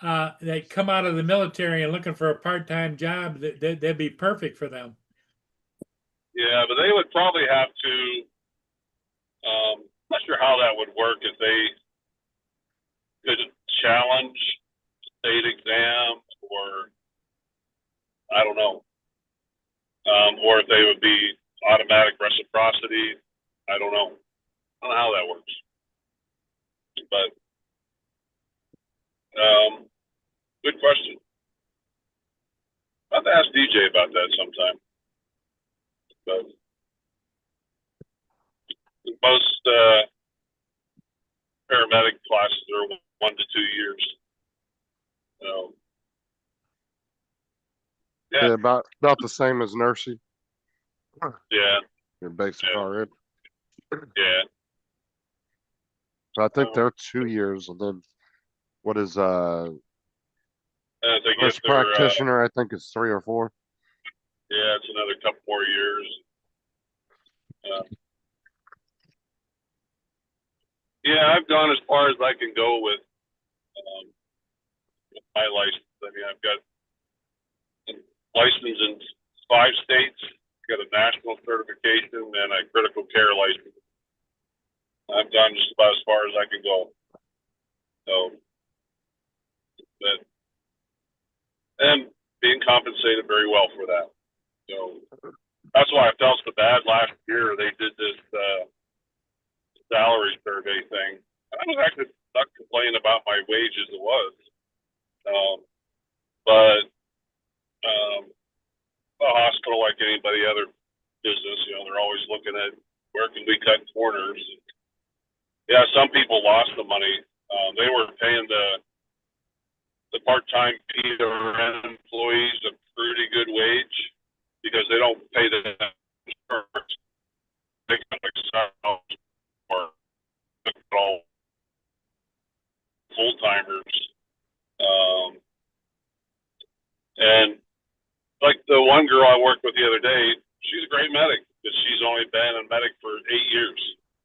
that come out of the military and looking for a part-time job, that'd be perfect for them. Yeah, but they would probably have to. Not sure how that would work if they could challenge state exam, or I don't know, or if they would be automatic reciprocity. I don't know. I don't know how that works. But good question. I'll have to ask DJ about that sometime. But most paramedic classes are 1 to 2 years. So, Yeah, about the same as nursing. yeah. Your basic Yeah. RN. Yeah. So I think Um, they're 2 years, and then what is and if they nurse get their, practitioner? I think it's 3 or 4. yeah, it's another couple more years. Yeah, I've gone as far as I can go with my license. I mean, I've got license in 5 states, got a national certification, and a critical care license. I've gone just about as far as I can go. So, but, and being compensated very well for that. So that's why I felt so bad last year. They did this salary survey thing. I was actually not complaining about my wage as it was. But a hospital, like anybody other business, you know, they're always looking at where can we cut corners. Yeah, some people lost the money. They were paying the part-time PRN employees a pretty good wage because they don't pay the insurance. They got like or all full-timers. And like the one girl I worked with the other day, she's a great medic, but she's only been a medic for 8 years.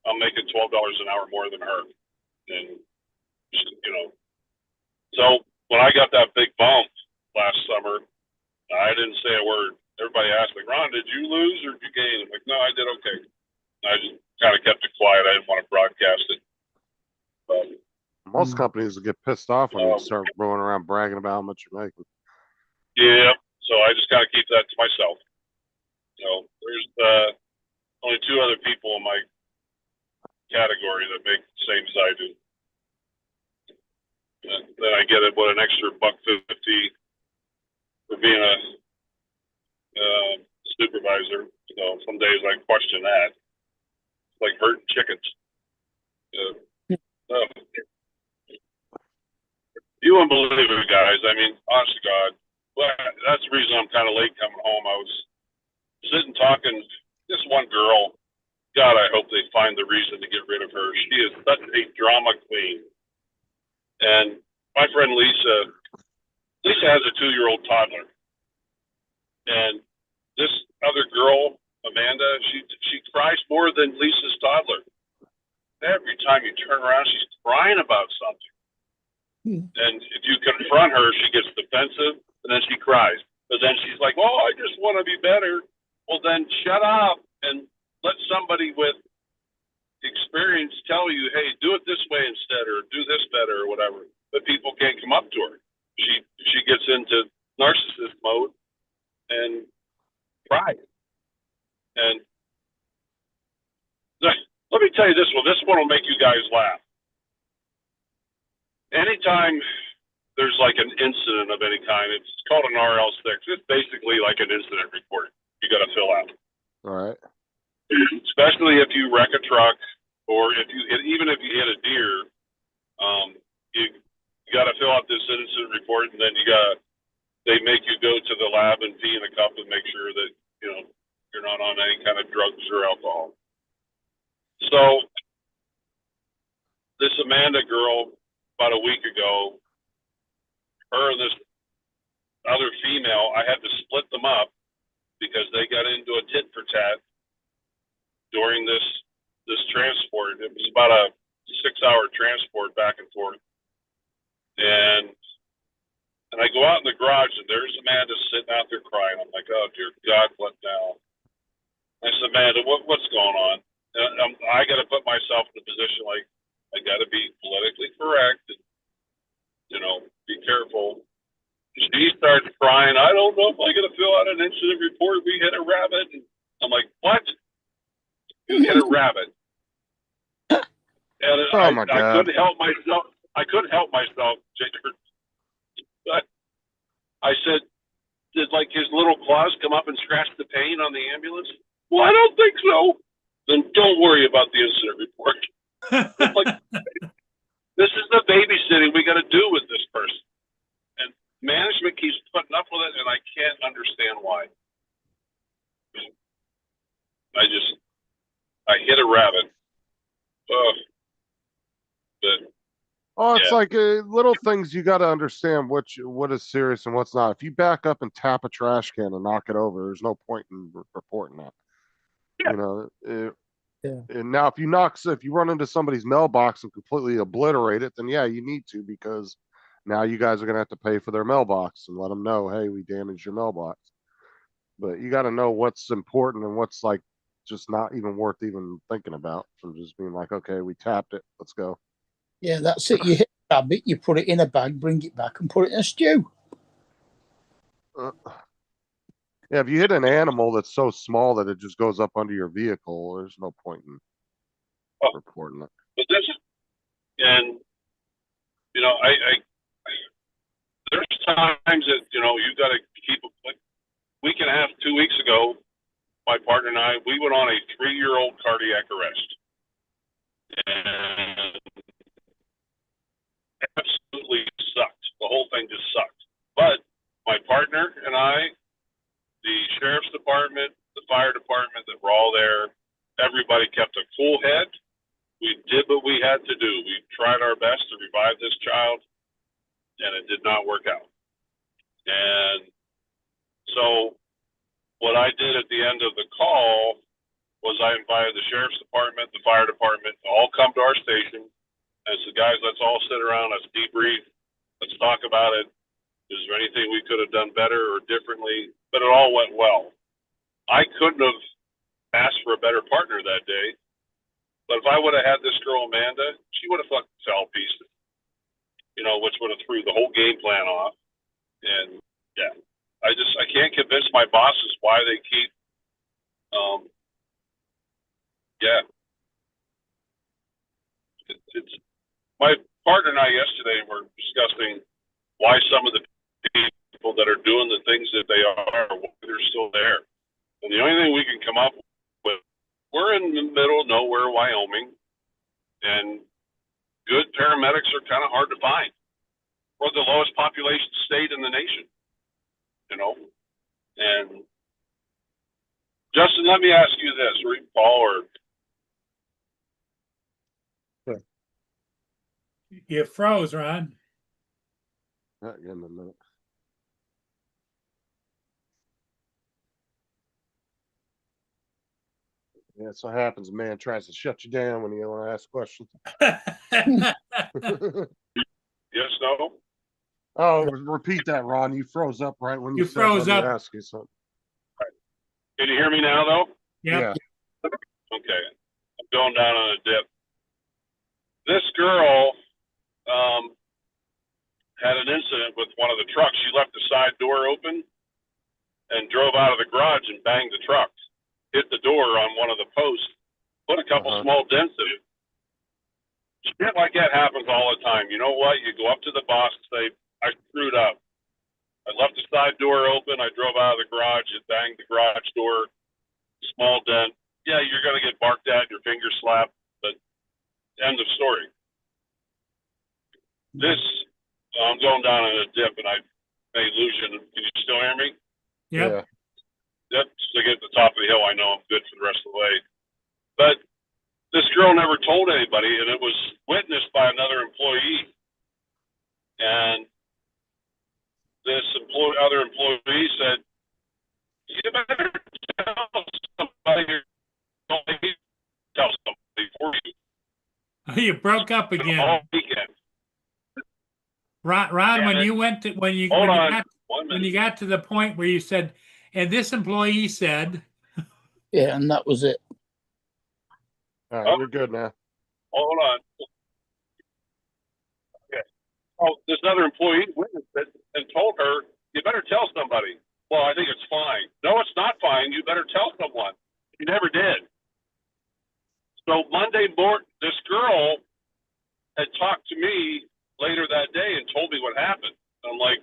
I'm making $12 an hour more than her. And, you know, so when I got that big bump last summer, I didn't say a word. Everybody asked me, Ron, did you lose or did you gain? I'm like, no, I did okay. I just kind of kept it quiet. I didn't want to broadcast it. But, Most companies will get pissed off when you start going around bragging about how much you're making. yeah, so I just kind of keep that to myself. So there's only 2 other people in my category that make the same as I do. And then I get it, an extra $1.50 for being a supervisor. So some days I question that. It's like hurting chickens. You wouldn't believe it, guys. I mean, honest to God, well, that's the reason I'm kind of late coming home. I was sitting talking, this one girl, God, I hope they find the reason to get rid of her. She is such a drama queen. And my friend Lisa has a 2-year-old toddler. And this other girl, Amanda, she cries more than Lisa's toddler. Every time you turn around, she's crying about something. And if you confront her, she gets defensive, and then she cries. But then she's like, "Oh, I just want to be better." Well, then shut up and let somebody with experience tell you, "Hey, do it this way instead, or do this better, or whatever." But people can't come up to her. She gets into narcissist mode and cries. And let me tell you this one. This one will make you guys laugh. Anytime there's like an incident of any kind, it's called an RL6. It's basically like an incident report you got to fill out. All right. Especially if you wreck a truck or even if you hit a deer, you got to fill out this incident report, and then they make you go to the lab and pee in a cup and make sure that, you know, you're not on any kind of drugs or alcohol. So this Amanda girl, about a week ago, her and this other female, I had to split them up because they got into a tit for tat during this transport. It was about a 6-hour transport back and forth. And I go out in the garage, and there's Amanda sitting out there crying. I'm like, oh, dear God, what now? I said, Amanda, what's going on? And I got to put myself in a position like, I got to be politically correct and, you know, be careful. She starts crying. I don't know if I got to fill out an incident report. We hit a rabbit. And I'm like, what? You hit a rabbit. And Oh my God. I couldn't help myself. I said, did like his little claws come up and scratch the paint on the ambulance? Well, I don't think so. Then don't worry about the incident report. Like, this is the babysitting we got to do with this person. And management keeps putting up with it, and I can't understand why. I hit a rabbit. But Oh, it's Yeah. like little things you got to understand what is serious and what's not. If you back up and tap a trash can and knock it over, there's no point in reporting that. You know, Yeah. and now if you run into somebody's mailbox and completely obliterate it, then yeah, you need to, because now you guys are gonna have to pay for their mailbox and let them know, hey, we damaged your mailbox. But you got to know what's important and what's like just not even worth even thinking about. From just being like, okay, we tapped it, let's go. Yeah, that's it. You hit a rabbit, you put it in a bag, bring it back, and put it in a stew. Uh, yeah, if you hit an animal that's so small that it just goes up under your vehicle, there's no point in reporting it. But this, and you know, there's times that you got to keep like week and a half, 2 weeks ago, my partner and I, we went on a 3-year-old cardiac arrest, and it absolutely sucked. The whole thing just sucked. But my partner and I, the sheriff's department, the fire department, that were all there, everybody kept a cool head. We did what we had to do. We tried our best to revive this child, and it did not work out. And so what I did at the end of the call was I invited the sheriff's department, the fire department, to all come to our station. And said, guys, let's all sit around, let's debrief, let's talk about it. Is there anything we could have done better or differently? But it all went well. I couldn't have asked for a better partner that day. But if I would have had this girl, Amanda, she would have fucking fell pieces, which would have threw the whole game plan off. And yeah, I can't convince my bosses why they keep, it's my partner and I yesterday were discussing why some of the people that are doing the things that they are, why they're still there. And the only thing we can come up with, we're in the middle of nowhere, Wyoming, and good paramedics are kind of hard to find. We're the lowest population state in the nation, And Justin, let me ask you this, or Paul, or You froze, Ron. Not in a minute. Yeah, that's what happens. A man tries to shut you down when you want to ask questions. yes, no? Oh, repeat that, Ron. You froze up right when You said, froze let me up. ask you something. Can you hear me now, though? Yep. Yeah. Okay. I'm going down on a dip. This girl had an incident with one of the trucks. She left the side door open and drove out of the garage and banged the truck. Hit the door on one of the posts, put a couple small dents in it. Shit like that happens all the time. You know what? You go up to the boss and say, I screwed up. I left the side door open. I drove out of the garage. It banged the garage door. Small dent. Yeah, you're going to get barked at, your finger slapped, but end of story. This, I'm going down in a dip and I may lose you. Can you still hear me? Yep. Yeah. Yep. To get to the top of the hill, I know I'm good for the rest of the way. But this girl never told anybody, and it was witnessed by another employee. And this other employee said, you better tell somebody, tell somebody for you. You broke up again. All weekend. Ron, when you went to when you got to the point where you said, and this employee said, Yeah, and that was it. All right, you're good now. Hold on. Okay. Oh, this other employee witnessed it and told her, you better tell somebody. Well, I think it's fine. No, it's not fine. You better tell someone. She never did. So Monday morning, this girl had talked to me later that day and told me what happened. I'm like,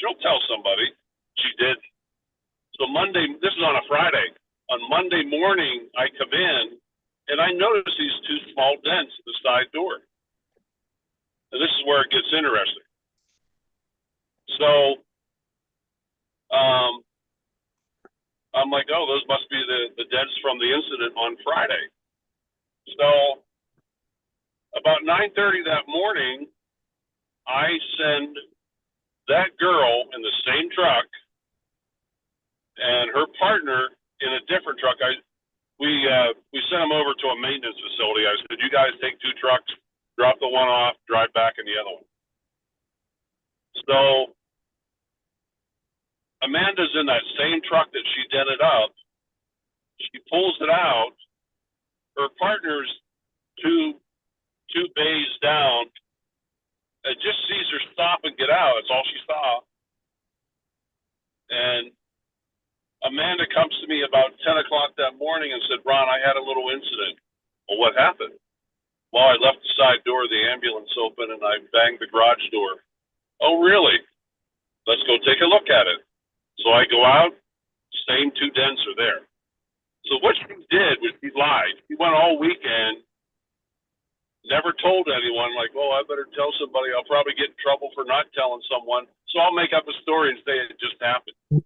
she'll tell somebody. She did. So Monday, this is on a Friday. On Monday morning, I come in and I notice these two small dents in the side door. And this is where it gets interesting. So, I'm like, oh, those must be the deads from the incident on Friday. So about 9:30 that morning, I send that girl in the same truck and her partner in a different truck. We sent them over to a maintenance facility. I said, you guys take 2 trucks, drop the one off, drive back in the other one. So Amanda's in that same truck that she dented up. She pulls it out. Her partner's two bays down. It just sees her stop and get out. That's all she saw. And Amanda comes to me about 10 o'clock that morning and said, Ron, I had a little incident. Well, what happened? Well, I left the side door of the ambulance open and I banged the garage door. Oh, really? Let's go take a look at it. So I go out, same 2 dents are there. So what she did was she lied. She went all weekend, never told anyone, like, oh, I better tell somebody. I'll probably get in trouble for not telling someone. So I'll make up a story and say it just happened.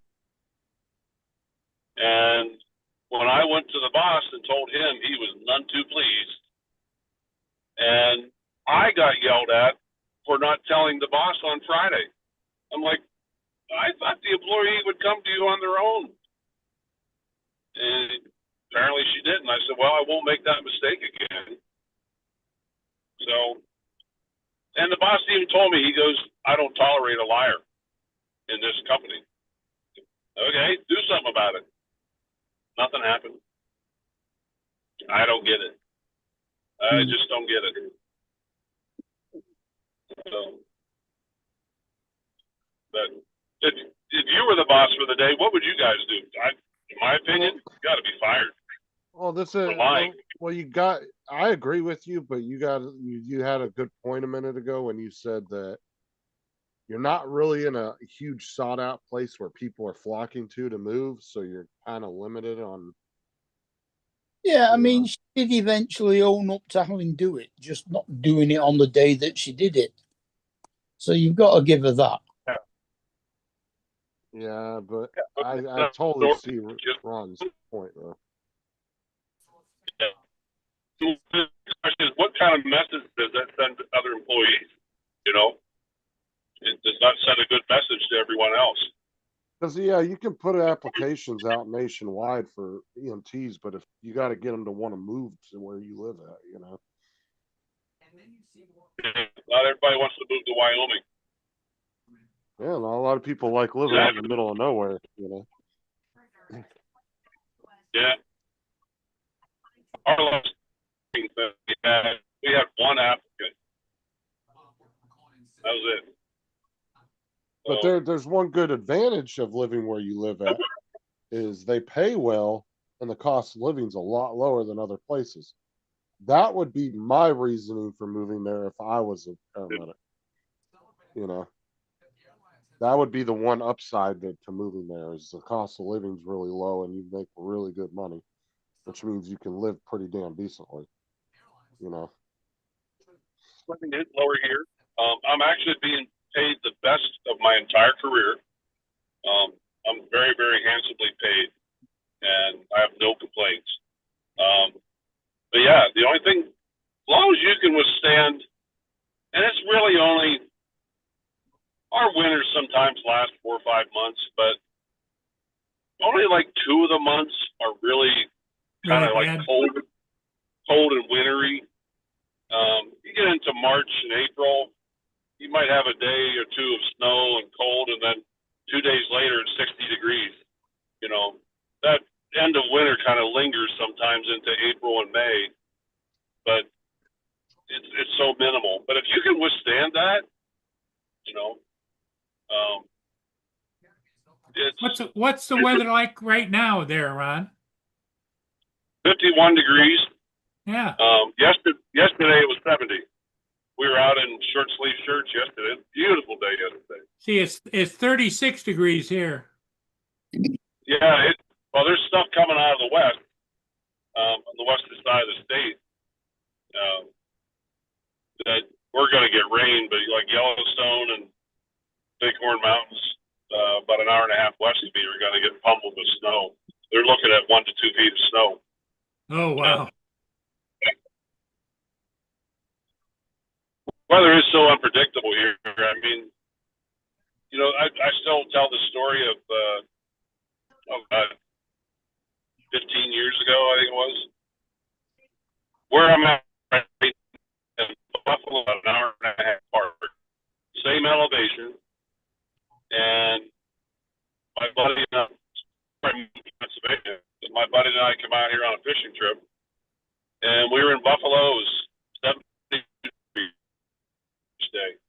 And when I went to the boss and told him, he was none too pleased. And I got yelled at for not telling the boss on Friday. I'm like, I thought the employee would come to you on their own. And apparently she didn't. I said, well, I won't make that mistake again. So, and the boss even told me, he goes, I don't tolerate a liar in this company. Okay, do something about it. Nothing happened. I don't get it. I just don't get it. So, but if you were the boss for the day, what would you guys do? In my opinion, you got to be fired. Well, this is For lying. well, I agree with you, but you had a good point a minute ago when you said that you're not really in a huge sought out place where people are flocking to move, so you're kind of limited on. Yeah, I mean, she did eventually own up to having do it, just not doing it on the day that she did it. So you've got to give her that. Yeah, but I totally see Ron's point though. The question is, what kind of message does that send to other employees? You know, it does not send a good message to everyone else. Because yeah, you can put applications out nationwide for EMTs, but if you got to get them to want to move to where you live at, you know. Not everybody wants to move to Wyoming. Yeah, not a lot of people like living out in the middle of nowhere, you know. Yeah. Our last thing that we had one applicant. That was it. But there's one good advantage of living where you live at is they pay well and the cost of living's a lot lower than other places. That would be my reasoning for moving there if I was a paramedic. You know, that would be the one upside to moving there is the cost of living's really low and you make really good money, which means you can live pretty damn decently. You know, Living is lower here. I'm actually being paid the best of my entire career. I'm very, very handsomely paid, and I have no complaints. But yeah, the only thing, as long as you can withstand, and it's really only, our winters sometimes last 4 or 5 months, but only like 2 of the months are really kind of like cold and wintry. You get into March and April, you might have a day or 2 of snow and cold, and then 2 days later it's 60 degrees. You know, that end of winter kind of lingers sometimes into April and May, but it's so minimal. But if you can withstand that, you know, What's the weather like right now there, Ron? 51 degrees. Yeah. Yesterday it was 70. We were out in short sleeve shirts yesterday. Beautiful day yesterday. See, it's 36 degrees here. Yeah, well, there's stuff coming out of the west, on the western side of the state, that we're going to get rain, but like Yellowstone and Bighorn Mountains, about an hour and a half west of me, we're going to get pummeled with snow. they're looking at 1 to 2 feet of snow. Oh, wow. Weather is so unpredictable here. I mean, you know, I still tell the story of 15 years ago, I think it was, where I'm at right in Buffalo, about an hour and a half apart, same elevation, and my buddy and I, Pennsylvania, my buddy and I come out here on a fishing trip, and we were in Buffalo. It was 70 degrees each day,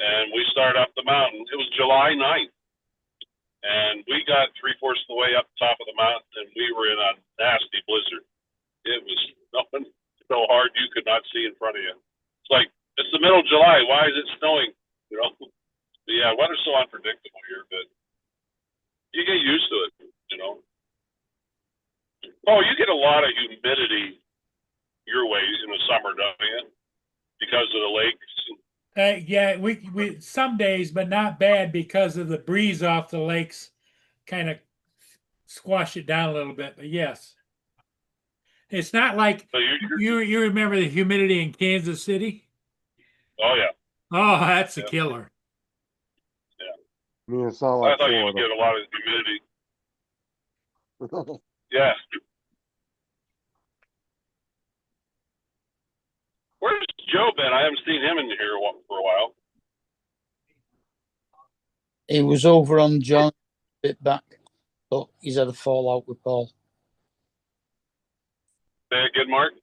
and we started up the mountain. It was July 9th. And we got 3/4 of the way up the top of the mountain, and we were in a nasty blizzard. It was snowing so hard you could not see in front of you. It's like, it's the middle of July. Why is it snowing? You know? But yeah, weather's so unpredictable here, but you get used to it, you know? Oh, you get a lot of humidity your way in the summer, don't you? Because of the lakes. Yeah, we some days, but not bad because of the breeze off the lakes, kind of squash it down a little bit. But yes, it's not like So you remember the humidity in Kansas City. Oh yeah. Oh, that's a killer. I mean, it's not I like thought you would Florida. get a lot of humidity. Yeah. Where's Joe been? I haven't seen him in here for a while. He was over on John a bit back, but he's had a fallout with Paul. Say it again, Mark.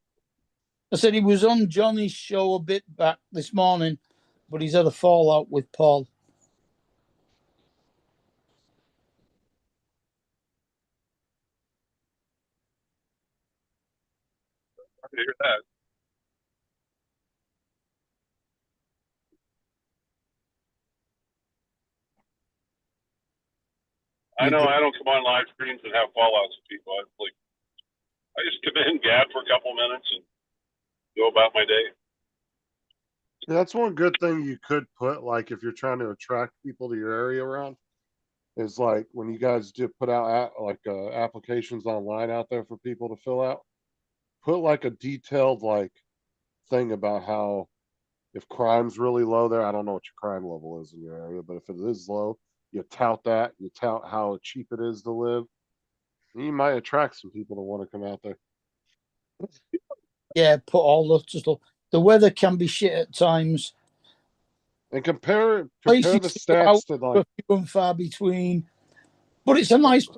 I said he was on Johnny's show a bit back this morning, but he's had a fallout with Paul. I can hear that. I know I don't come on live streams and have fallouts with people. I just come in, gab for a couple minutes, and go about my day. Yeah, that's one good thing you could put, like if you're trying to attract people to your area around, is like when you guys do put out applications online out there for people to fill out, put like a detailed like thing about how if crime's really low there, I don't know what your crime level is in your area, but if it is low, you tout that, you tout how cheap it is to live. You might attract some people to want to come out there. Yeah, put all the stuff. The weather can be shit at times. And compare the Places stats to like few and far between, but it's a nice.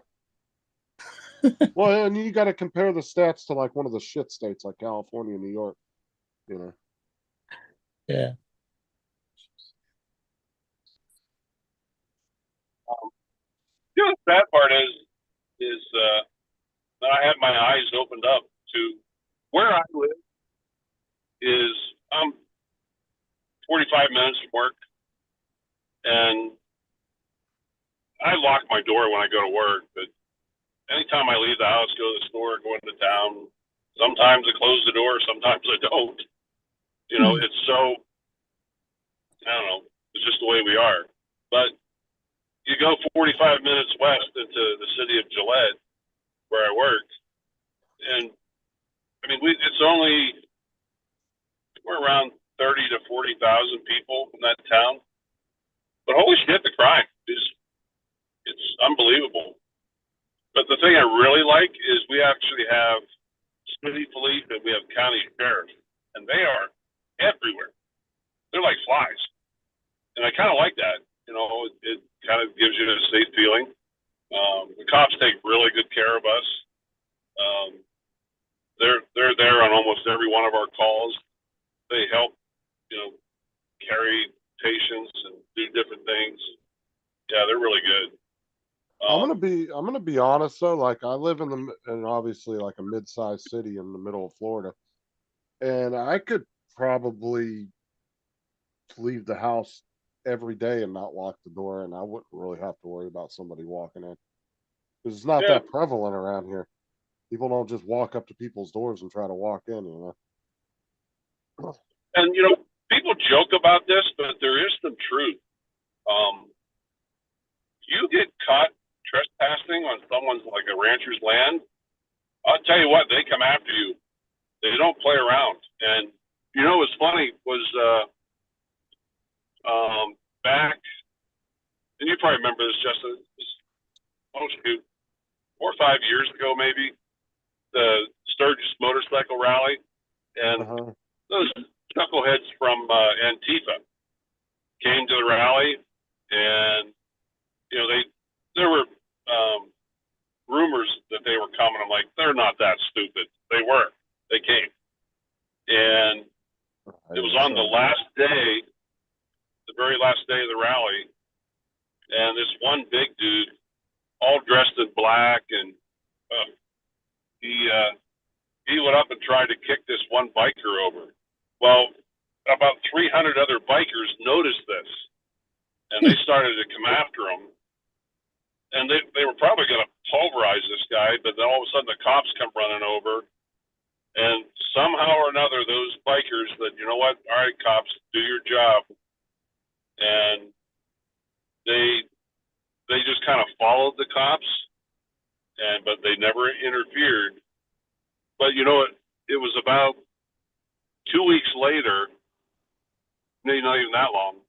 Well, and you got to compare the stats to like one of the shit states like California, New York. You know. Yeah. You know, the sad part is that I have my eyes opened up to where I live is 45 minutes from work, and I lock my door when I go to work, but anytime I leave the house, go to the store, go into town, sometimes I close the door, sometimes I don't. You know, it's so, I don't know, it's just the way we are. But you go 45 minutes west into the city of Gillette, where I work, and I mean, we're around 30 to 40,000 people in that town. But holy shit, the crime it's unbelievable. But the thing I really like is we actually have city police and we have county sheriffs, and they are everywhere. They're like flies. And I kind of like that. You know, it kind of gives you a safe feeling. The cops take really good care of us. They're there on almost every one of our calls. They help, you know, carry patients and do different things. Yeah, they're really good. I'm gonna be honest though. Like I live in obviously like a mid-sized city in the middle of Florida, and I could probably leave the house every day and not lock the door, and I wouldn't really have to worry about somebody walking in because it's not that prevalent around here. People don't just walk up to people's doors and try to walk in, you know. And you know, people joke about this, but there is some truth. You get caught trespassing on someone's like a rancher's land, I'll tell you what, they come after you. They don't play around. And you know what's funny was back, and you probably remember this, Justin. Oh shoot, 4 or 5 years ago, maybe the Sturgis motorcycle rally, and those knuckleheads from Antifa came to the rally, and you know there were rumors that they were coming. I'm like, they're not that stupid. They were. They came, and it was on the last day, the very last day of the rally, and this one big dude, all dressed in black, and he went up and tried to kick this one biker over. Well, about 300 other bikers noticed this, and they started to come after him. And they were probably going to pulverize this guy, but then all of a sudden the cops come running over, and somehow or another those bikers said, you know what, all right, cops, do your job. And they just kind of followed the cops, but they never interfered. But you know, it was about 2 weeks later, maybe not even that long,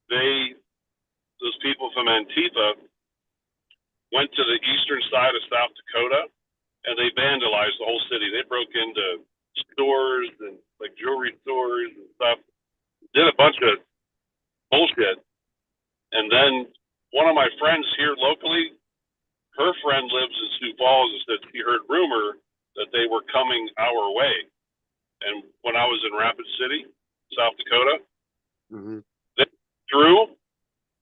those people from Antifa went to the eastern side of South Dakota, and they vandalized the whole city. They broke into stores and like jewelry stores and stuff, did a bunch of bullshit. And then one of my friends here locally, her friend lives in Sioux Falls, and said she heard rumor that they were coming our way. And when I was in Rapid City, South Dakota, they threw,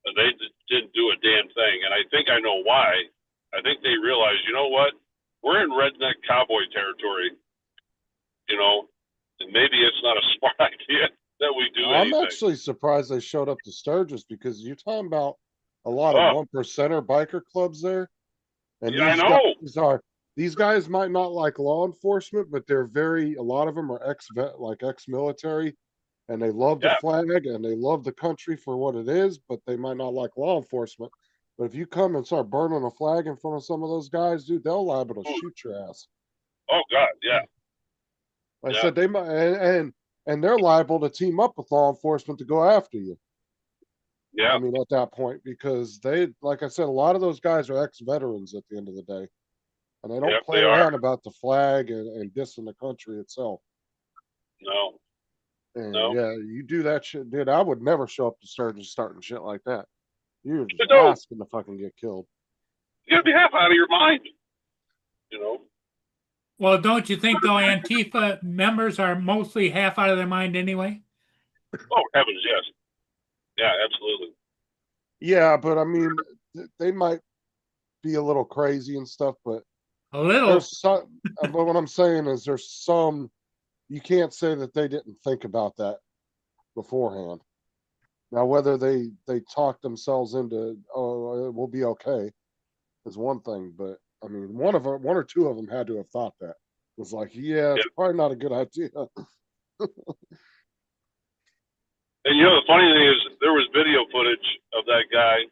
and they didn't do a damn thing. And I think I know why. I think they realized, you know what? We're in redneck cowboy territory, you know, and maybe it's not a smart idea that we do anything. I'm actually surprised they showed up to Sturgis, because you're talking about a lot of 1%er biker clubs there. And yeah, I know. These guys might not like law enforcement, but they're a lot of them are ex-military, and they love the flag and they love the country for what it is, but they might not like law enforcement. But if you come and start burning a flag in front of some of those guys, dude, they'll liable to shoot your ass. Oh God, yeah. Like I said, they might, and they're liable to team up with law enforcement to go after you. Yeah. I mean, at that point, because like I said, a lot of those guys are ex-veterans at the end of the day. And they don't play around about the flag and dissing the country itself. No. And yeah, you do that shit, dude. I would never show up to Sturgis starting shit like that. You're just asking to fucking get killed. You gotta be half out of your mind, you know. Well, don't you think though Antifa members are mostly half out of their mind anyway? Oh heavens, yes. Yeah, absolutely. Yeah, but I mean, they might be a little crazy and stuff, but a little. But what I'm saying is, there's some. You can't say that they didn't think about that beforehand. Now, whether they talked themselves into, oh, it will be okay, is one thing. But I mean, one or two of them had to have thought that. It was like, yeah, it's probably not a good idea. And you know, the funny thing is, there was video footage of that guy.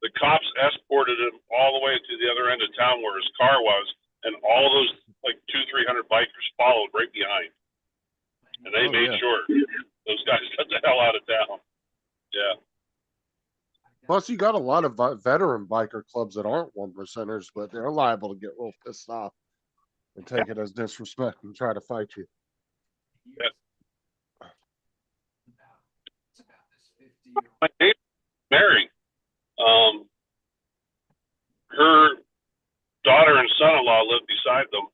The cops escorted him all the way to the other end of town where his car was, and all those like 200-300 bikers followed right behind, and they made sure those guys got the hell out of town. Yeah. Plus, you got a lot of veteran biker clubs that aren't 1%ers, but they're liable to get real pissed off and take it as disrespect and try to fight you. Yeah. My neighbor, Mary, her daughter and son-in-law live beside them,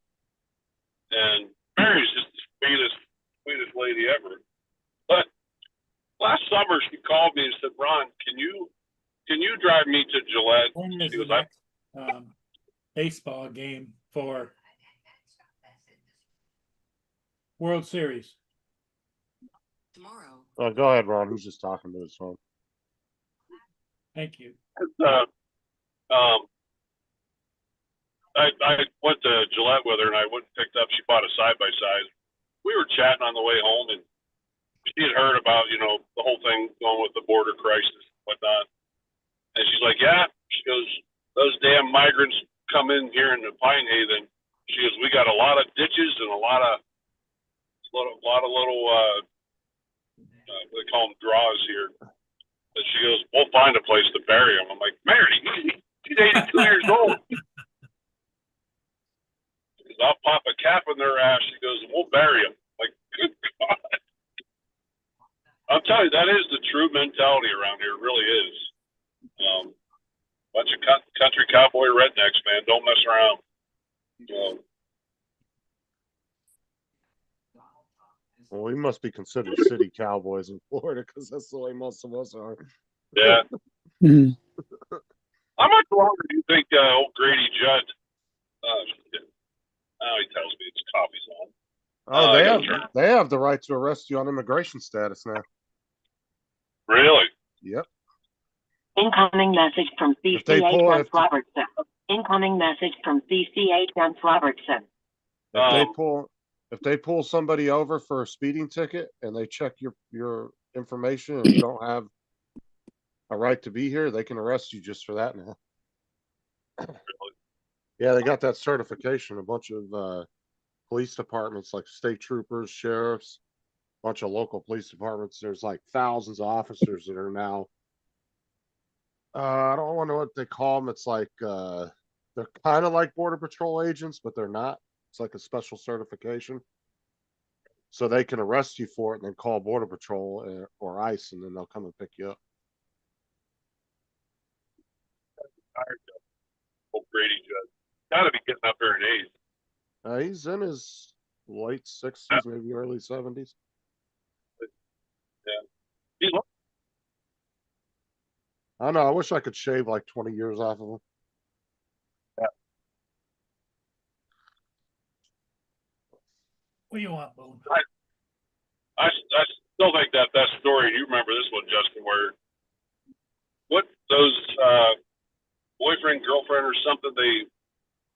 and Mary's just the sweetest lady ever. But last summer she called me and said, "Ron, can you drive me to Gillette?" When is She the goes, next baseball game for World Series? Tomorrow. Oh, go ahead, Ron. He's just talking to his phone. Thank you. I went to Gillette with her, and I went and picked up. She bought a side-by-side. We were chatting on the way home, and she had heard about, you know, the whole thing going with the border crisis and whatnot. And she's like, yeah. She goes, those damn migrants come in here in the Pine Haven. She goes, we got a lot of ditches and a lot of little what they call them draws here. And she goes, we'll find a place to bury them. I'm like, Mary, she's 82 years old. She goes, I'll pop a cap in their ass. She goes, and we'll bury them. I'm like, good God. I'm telling you, that is the true mentality around here. It really is. Bunch of country cowboy rednecks, man. Don't mess around. Well, we must be considered city cowboys in Florida because that's the way most of us are. Yeah. Mm. How much longer do you think old Grady Judd? He tells me it's coffee's on. Oh, they have the right to arrest you on immigration status now. Really? Yep. Incoming message from If they pull- CCH if- Robertson. Incoming message from CCH Robertson. If they pull somebody over for a speeding ticket and they check your information and you don't have a right to be here, they can arrest you just for that now. Yeah, they got that certification. A bunch of police departments, like state troopers, sheriffs, a bunch of local police departments. There's like thousands of officers that are now. I don't know what they call them. It's like they're kind of like Border Patrol agents, but they're not. It's like a special certification. So they can arrest you for it and then call Border Patrol or ICE, and then they'll come and pick you up. Old Grady Judd. Got to be getting up there in age. He's in his late 60s, maybe early 70s. Yeah. He's I don't know. I wish I could shave like 20 years off of him. What do you want, Boone? I still think that story. You remember this one, Justin? Where what those boyfriend, girlfriend, or something?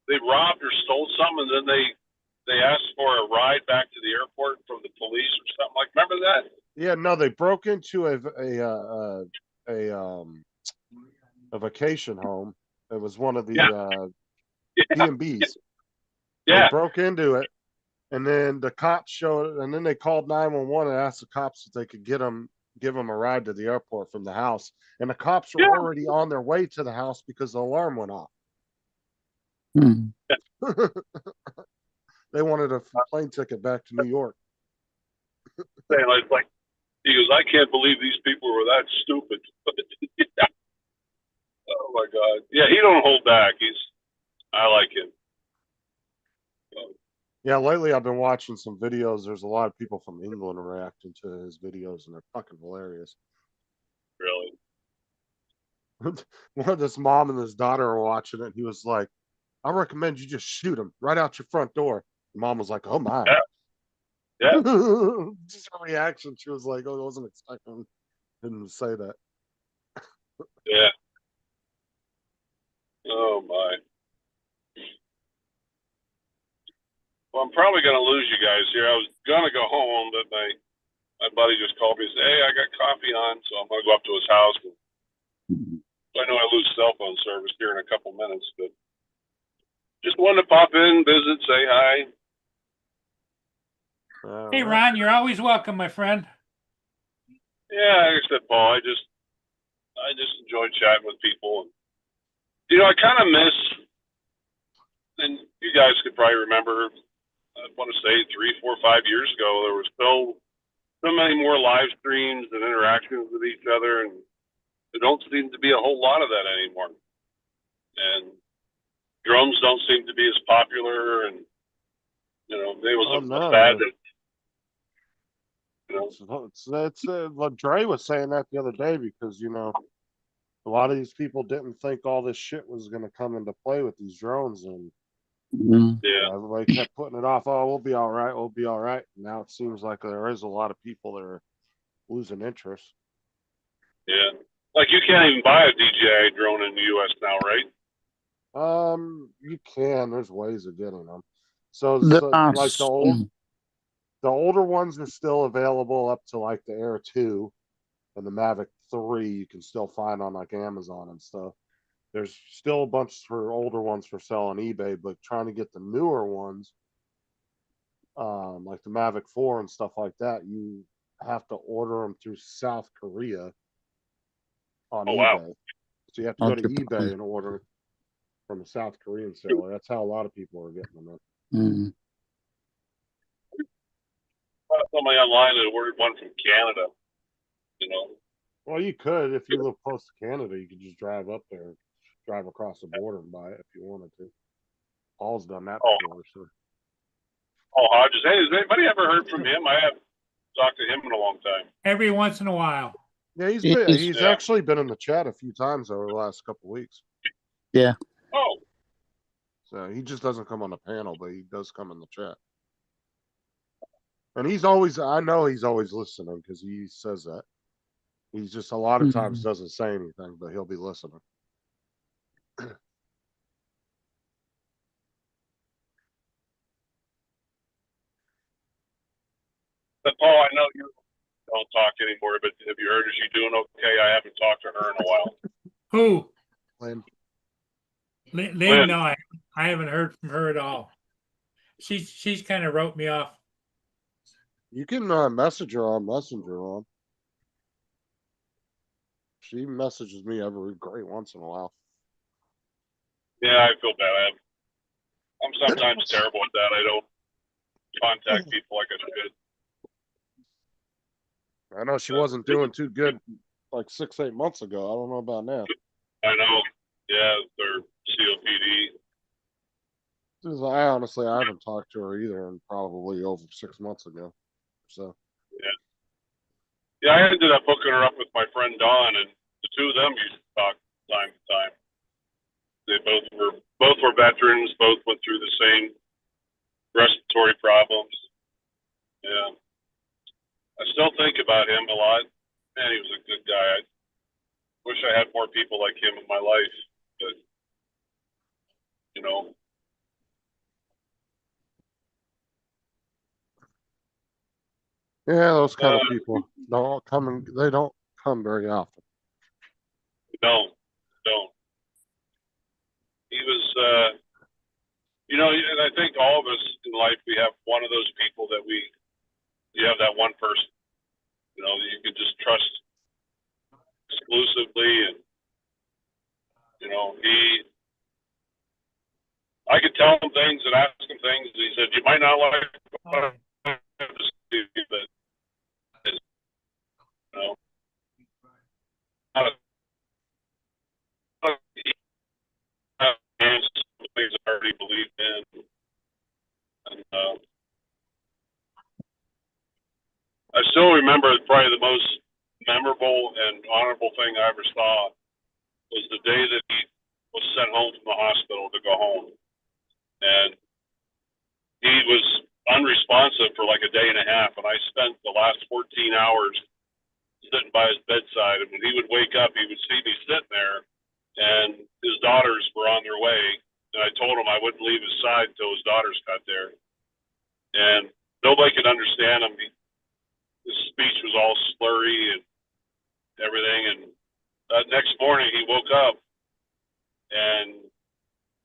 They robbed or stole something, and then they asked for a ride back to the airport from the police or something like. Remember that? Yeah, no, they broke into a vacation home. It was one of the B&Bs. Yeah. They broke into it, and then the cops showed it, and then they called 911 and asked the cops if they could give them a ride to the airport from the house. And the cops were already on their way to the house because the alarm went off. Hmm. They wanted a plane ticket back to New York. Saying like he goes, I can't believe these people were that stupid. Oh my God! Yeah, he don't hold back. I like him. Yeah, lately I've been watching some videos. There's a lot of people from England reacting to his videos, and they're fucking hilarious. Really? One of this mom and this daughter are watching it. And he was like, I recommend you just shoot him right out your front door. The mom was like, oh my. Yeah. Just her reaction. She was like, oh, I wasn't expecting him to say that. Yeah. Oh my. Well, I'm probably gonna lose you guys here. I was gonna go home, but my buddy just called me and said, hey, I got coffee on, so I'm gonna go up to his house. I know I lose cell phone service here in a couple minutes, but just wanted to pop in, visit, say hi. Hey, Ron, you're always welcome, my friend. Yeah, like I said, Paul, I just enjoy chatting with people. And, I kind of miss, and you guys could probably remember, I want to say 3, 4, 5 years ago, there was so many more live streams and interactions with each other, and there don't seem to be a whole lot of that anymore. And drones don't seem to be as popular, and there was a bad. What Dre was saying that the other day, because a lot of these people didn't think all this shit was going to come into play with these drones, and everybody kept putting it off. Oh, we'll be all right. We'll be all right. Now it seems like there is a lot of people that are losing interest. Yeah, like you can't even buy a DJI drone in the U.S. now, right? You can. There's ways of getting them. So like the older ones are still available up to like the Air 2 and the Mavic 3 you can still find on like Amazon and stuff. There's still a bunch for older ones for sale on eBay, but trying to get the newer ones, like the Mavic 4 and stuff like that, you have to order them through South Korea on Oh, wow. eBay. So you have to go to Okay. eBay and order from a South Korean seller. That's how a lot of people are getting them. Mm. Somebody online that ordered one from Canada. You know, Well, you could if you live close to Canada. You could just drive up there, drive across the border and buy it if you wanted to. Paul's done that Oh. before. So oh, Hodges. Hey, has anybody ever heard from him? I haven't talked to him in a long time. Every once in a while. yeah, he's It been, is- he's Yeah. actually been in the chat a few times over the last couple of weeks. Oh, So he just doesn't come on the panel, but he does come in the chat. And he's always, I know he's always listening because he says that. He's just a lot of times doesn't say anything, but he'll be listening. but Paul, I know you don't talk anymore, but have you heard, is she doing okay? I haven't talked to her in a while. Who? Lynn, Lynn, Lynn. no, I haven't heard from her at all. She's kind of wrote me off. you can message her on Messenger on. She messages me every great once in a while. Yeah, I feel bad. I'm sometimes terrible at that. I don't contact people like I should. I know she wasn't doing too good like 6-8 months ago. I don't know about now. I know. Yeah, they're COPD. I honestly, I haven't talked to her either, and probably over 6 months ago. So Yeah, I ended up hooking her up with my friend Don, and the two of them used to talk time to time. They both were veterans. Both went through the same respiratory problems. Yeah, I still think about him a lot. Man, he was a good guy. I wish I had more people like him in my life, but you know. yeah, those kind of people they don't come very often. Don't. He was, you know, and I think all of us in life, we have one of those people that you have that one person, you know, that you can just trust exclusively. And, you know, I could tell him things and ask him things. And he said, you might not like what I have to say, but, you know, things I already believed in. And I still remember probably the most memorable and honorable thing I ever saw was the day that he was sent home from the hospital to go home. And he was unresponsive for like a day and a half. And I spent the last 14 hours sitting by his bedside. And when he would wake up, he would see me sitting there, and his daughters were on their way. And I told him I wouldn't leave his side until his daughters got there. And nobody could understand him. His speech was all slurry and everything. And next morning he woke up, and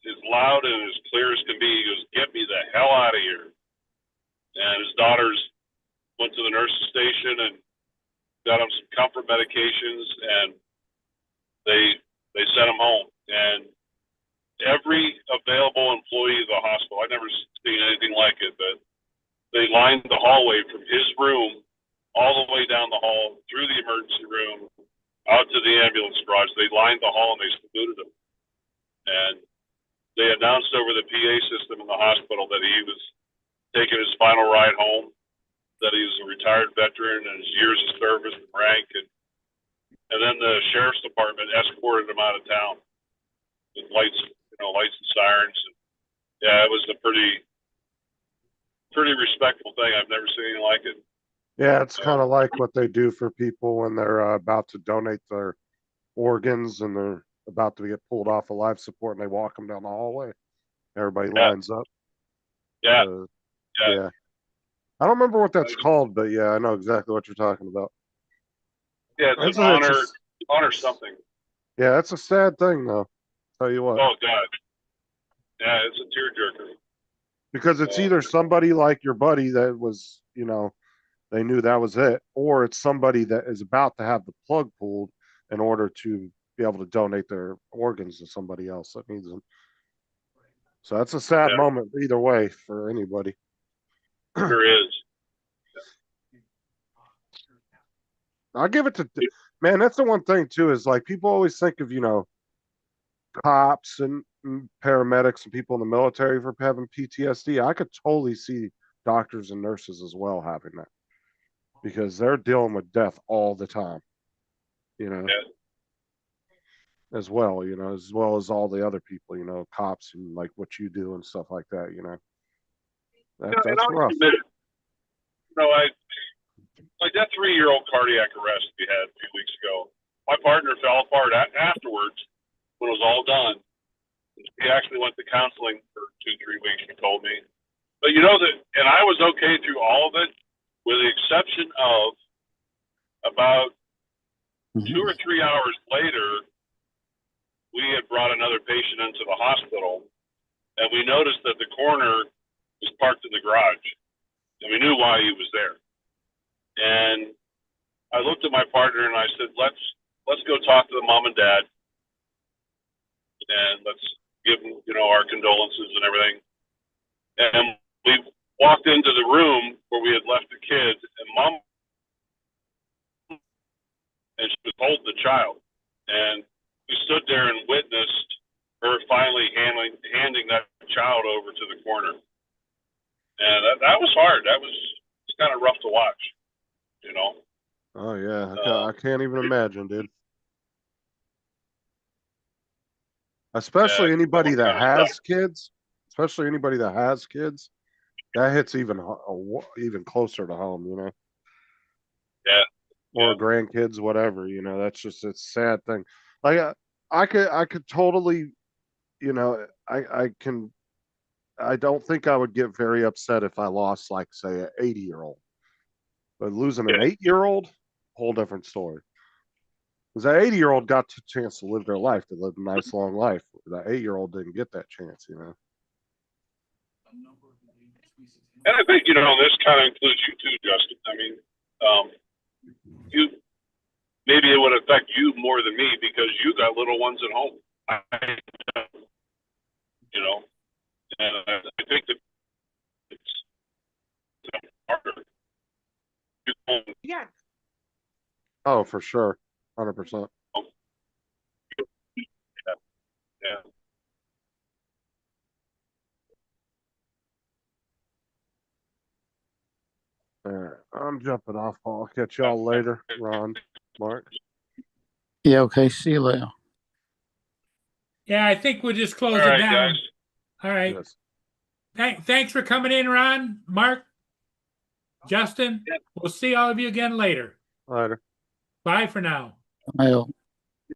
as loud and as clear as can be, he goes, "Get me the hell out of here." And his daughters went to the nurse's station and got him some comfort medications, and they sent him home. And every available employee of the hospital, I've never seen anything like it, but they lined the hallway from his room all the way down the hall, through the emergency room, out to the ambulance garage. They lined the hall and they saluted him. And they announced over the PA system in the hospital that he was taking his final ride home, that he was a retired veteran and his years of service and rank. And then the sheriff's department escorted him out of town with lights and sirens. And yeah, it was a pretty respectful thing. I've never seen anything like it. Yeah, it's kind of like what they do for people when they're about to donate their organs and they're about to get pulled off of life support, and they walk them down the hallway. Everybody lines up. Yeah. Yeah. I don't remember what that's called, but yeah, I know exactly what you're talking about. Yeah, That's it's a- an it's a honor, s- honor something. Yeah, that's a sad thing though. Tell you what. Oh God. Yeah, it's a tearjerker. Because it's either somebody like your buddy that was, they knew that was it, or it's somebody that is about to have the plug pulled in order to be able to donate their organs to somebody else that needs them. So that's a sad Yeah. moment either way for anybody. There is. I'll give it to, man, that's the one thing too, is like people always think of, cops and paramedics and people in the military for having PTSD. I could totally see doctors and nurses as well having that because they're dealing with death all the time, Yeah. as well, as well as all the other people, cops and like what you do and stuff like that, And that's I'll rough. admit it. Like that 3-year-old cardiac arrest we had a few weeks ago. My partner fell apart afterwards when it was all done. He actually went to counseling for 2-3 weeks, he told me. But and I was okay through all of it, with the exception of about 2 or 3 hours later, we had brought another patient into the hospital, and we noticed that the coroner was parked in the garage, and we knew why he was there. And I looked at my partner and I said, let's go talk to the mom and dad, and let's give them, our condolences and everything. And we walked into the room where we had left the kids, and mom, and she was holding the child. And we stood there and witnessed her finally handing that child over to the coroner. And that was hard. It's kind of rough to watch, Oh yeah, I can't even imagine, dude. Especially anybody that has kids, that hits even closer to home, Yeah. Or grandkids, whatever, that's just a sad thing. Like I could totally, I don't think I would get very upset if I lost, like, say, an 80-year-old. But losing an 8-year-old, whole different story. Because that 80-year-old got a chance to live their life, to live a nice long life. That 8-year-old didn't get that chance, And I think, this kind of includes you too, Justin. I mean, maybe it would affect you more than me because you got little ones at home. And I think that it's harder. Yeah. Oh, for sure. 100%. Yeah. All right, I'm jumping off. I'll catch y'all later, Ron, Mark. Yeah, okay. See you later. Yeah, I think we'll just close All it right, down. guys. All right. Yes. Thanks for coming in, Ron, Mark, Justin. We'll see all of you again later. Later. Bye for now. I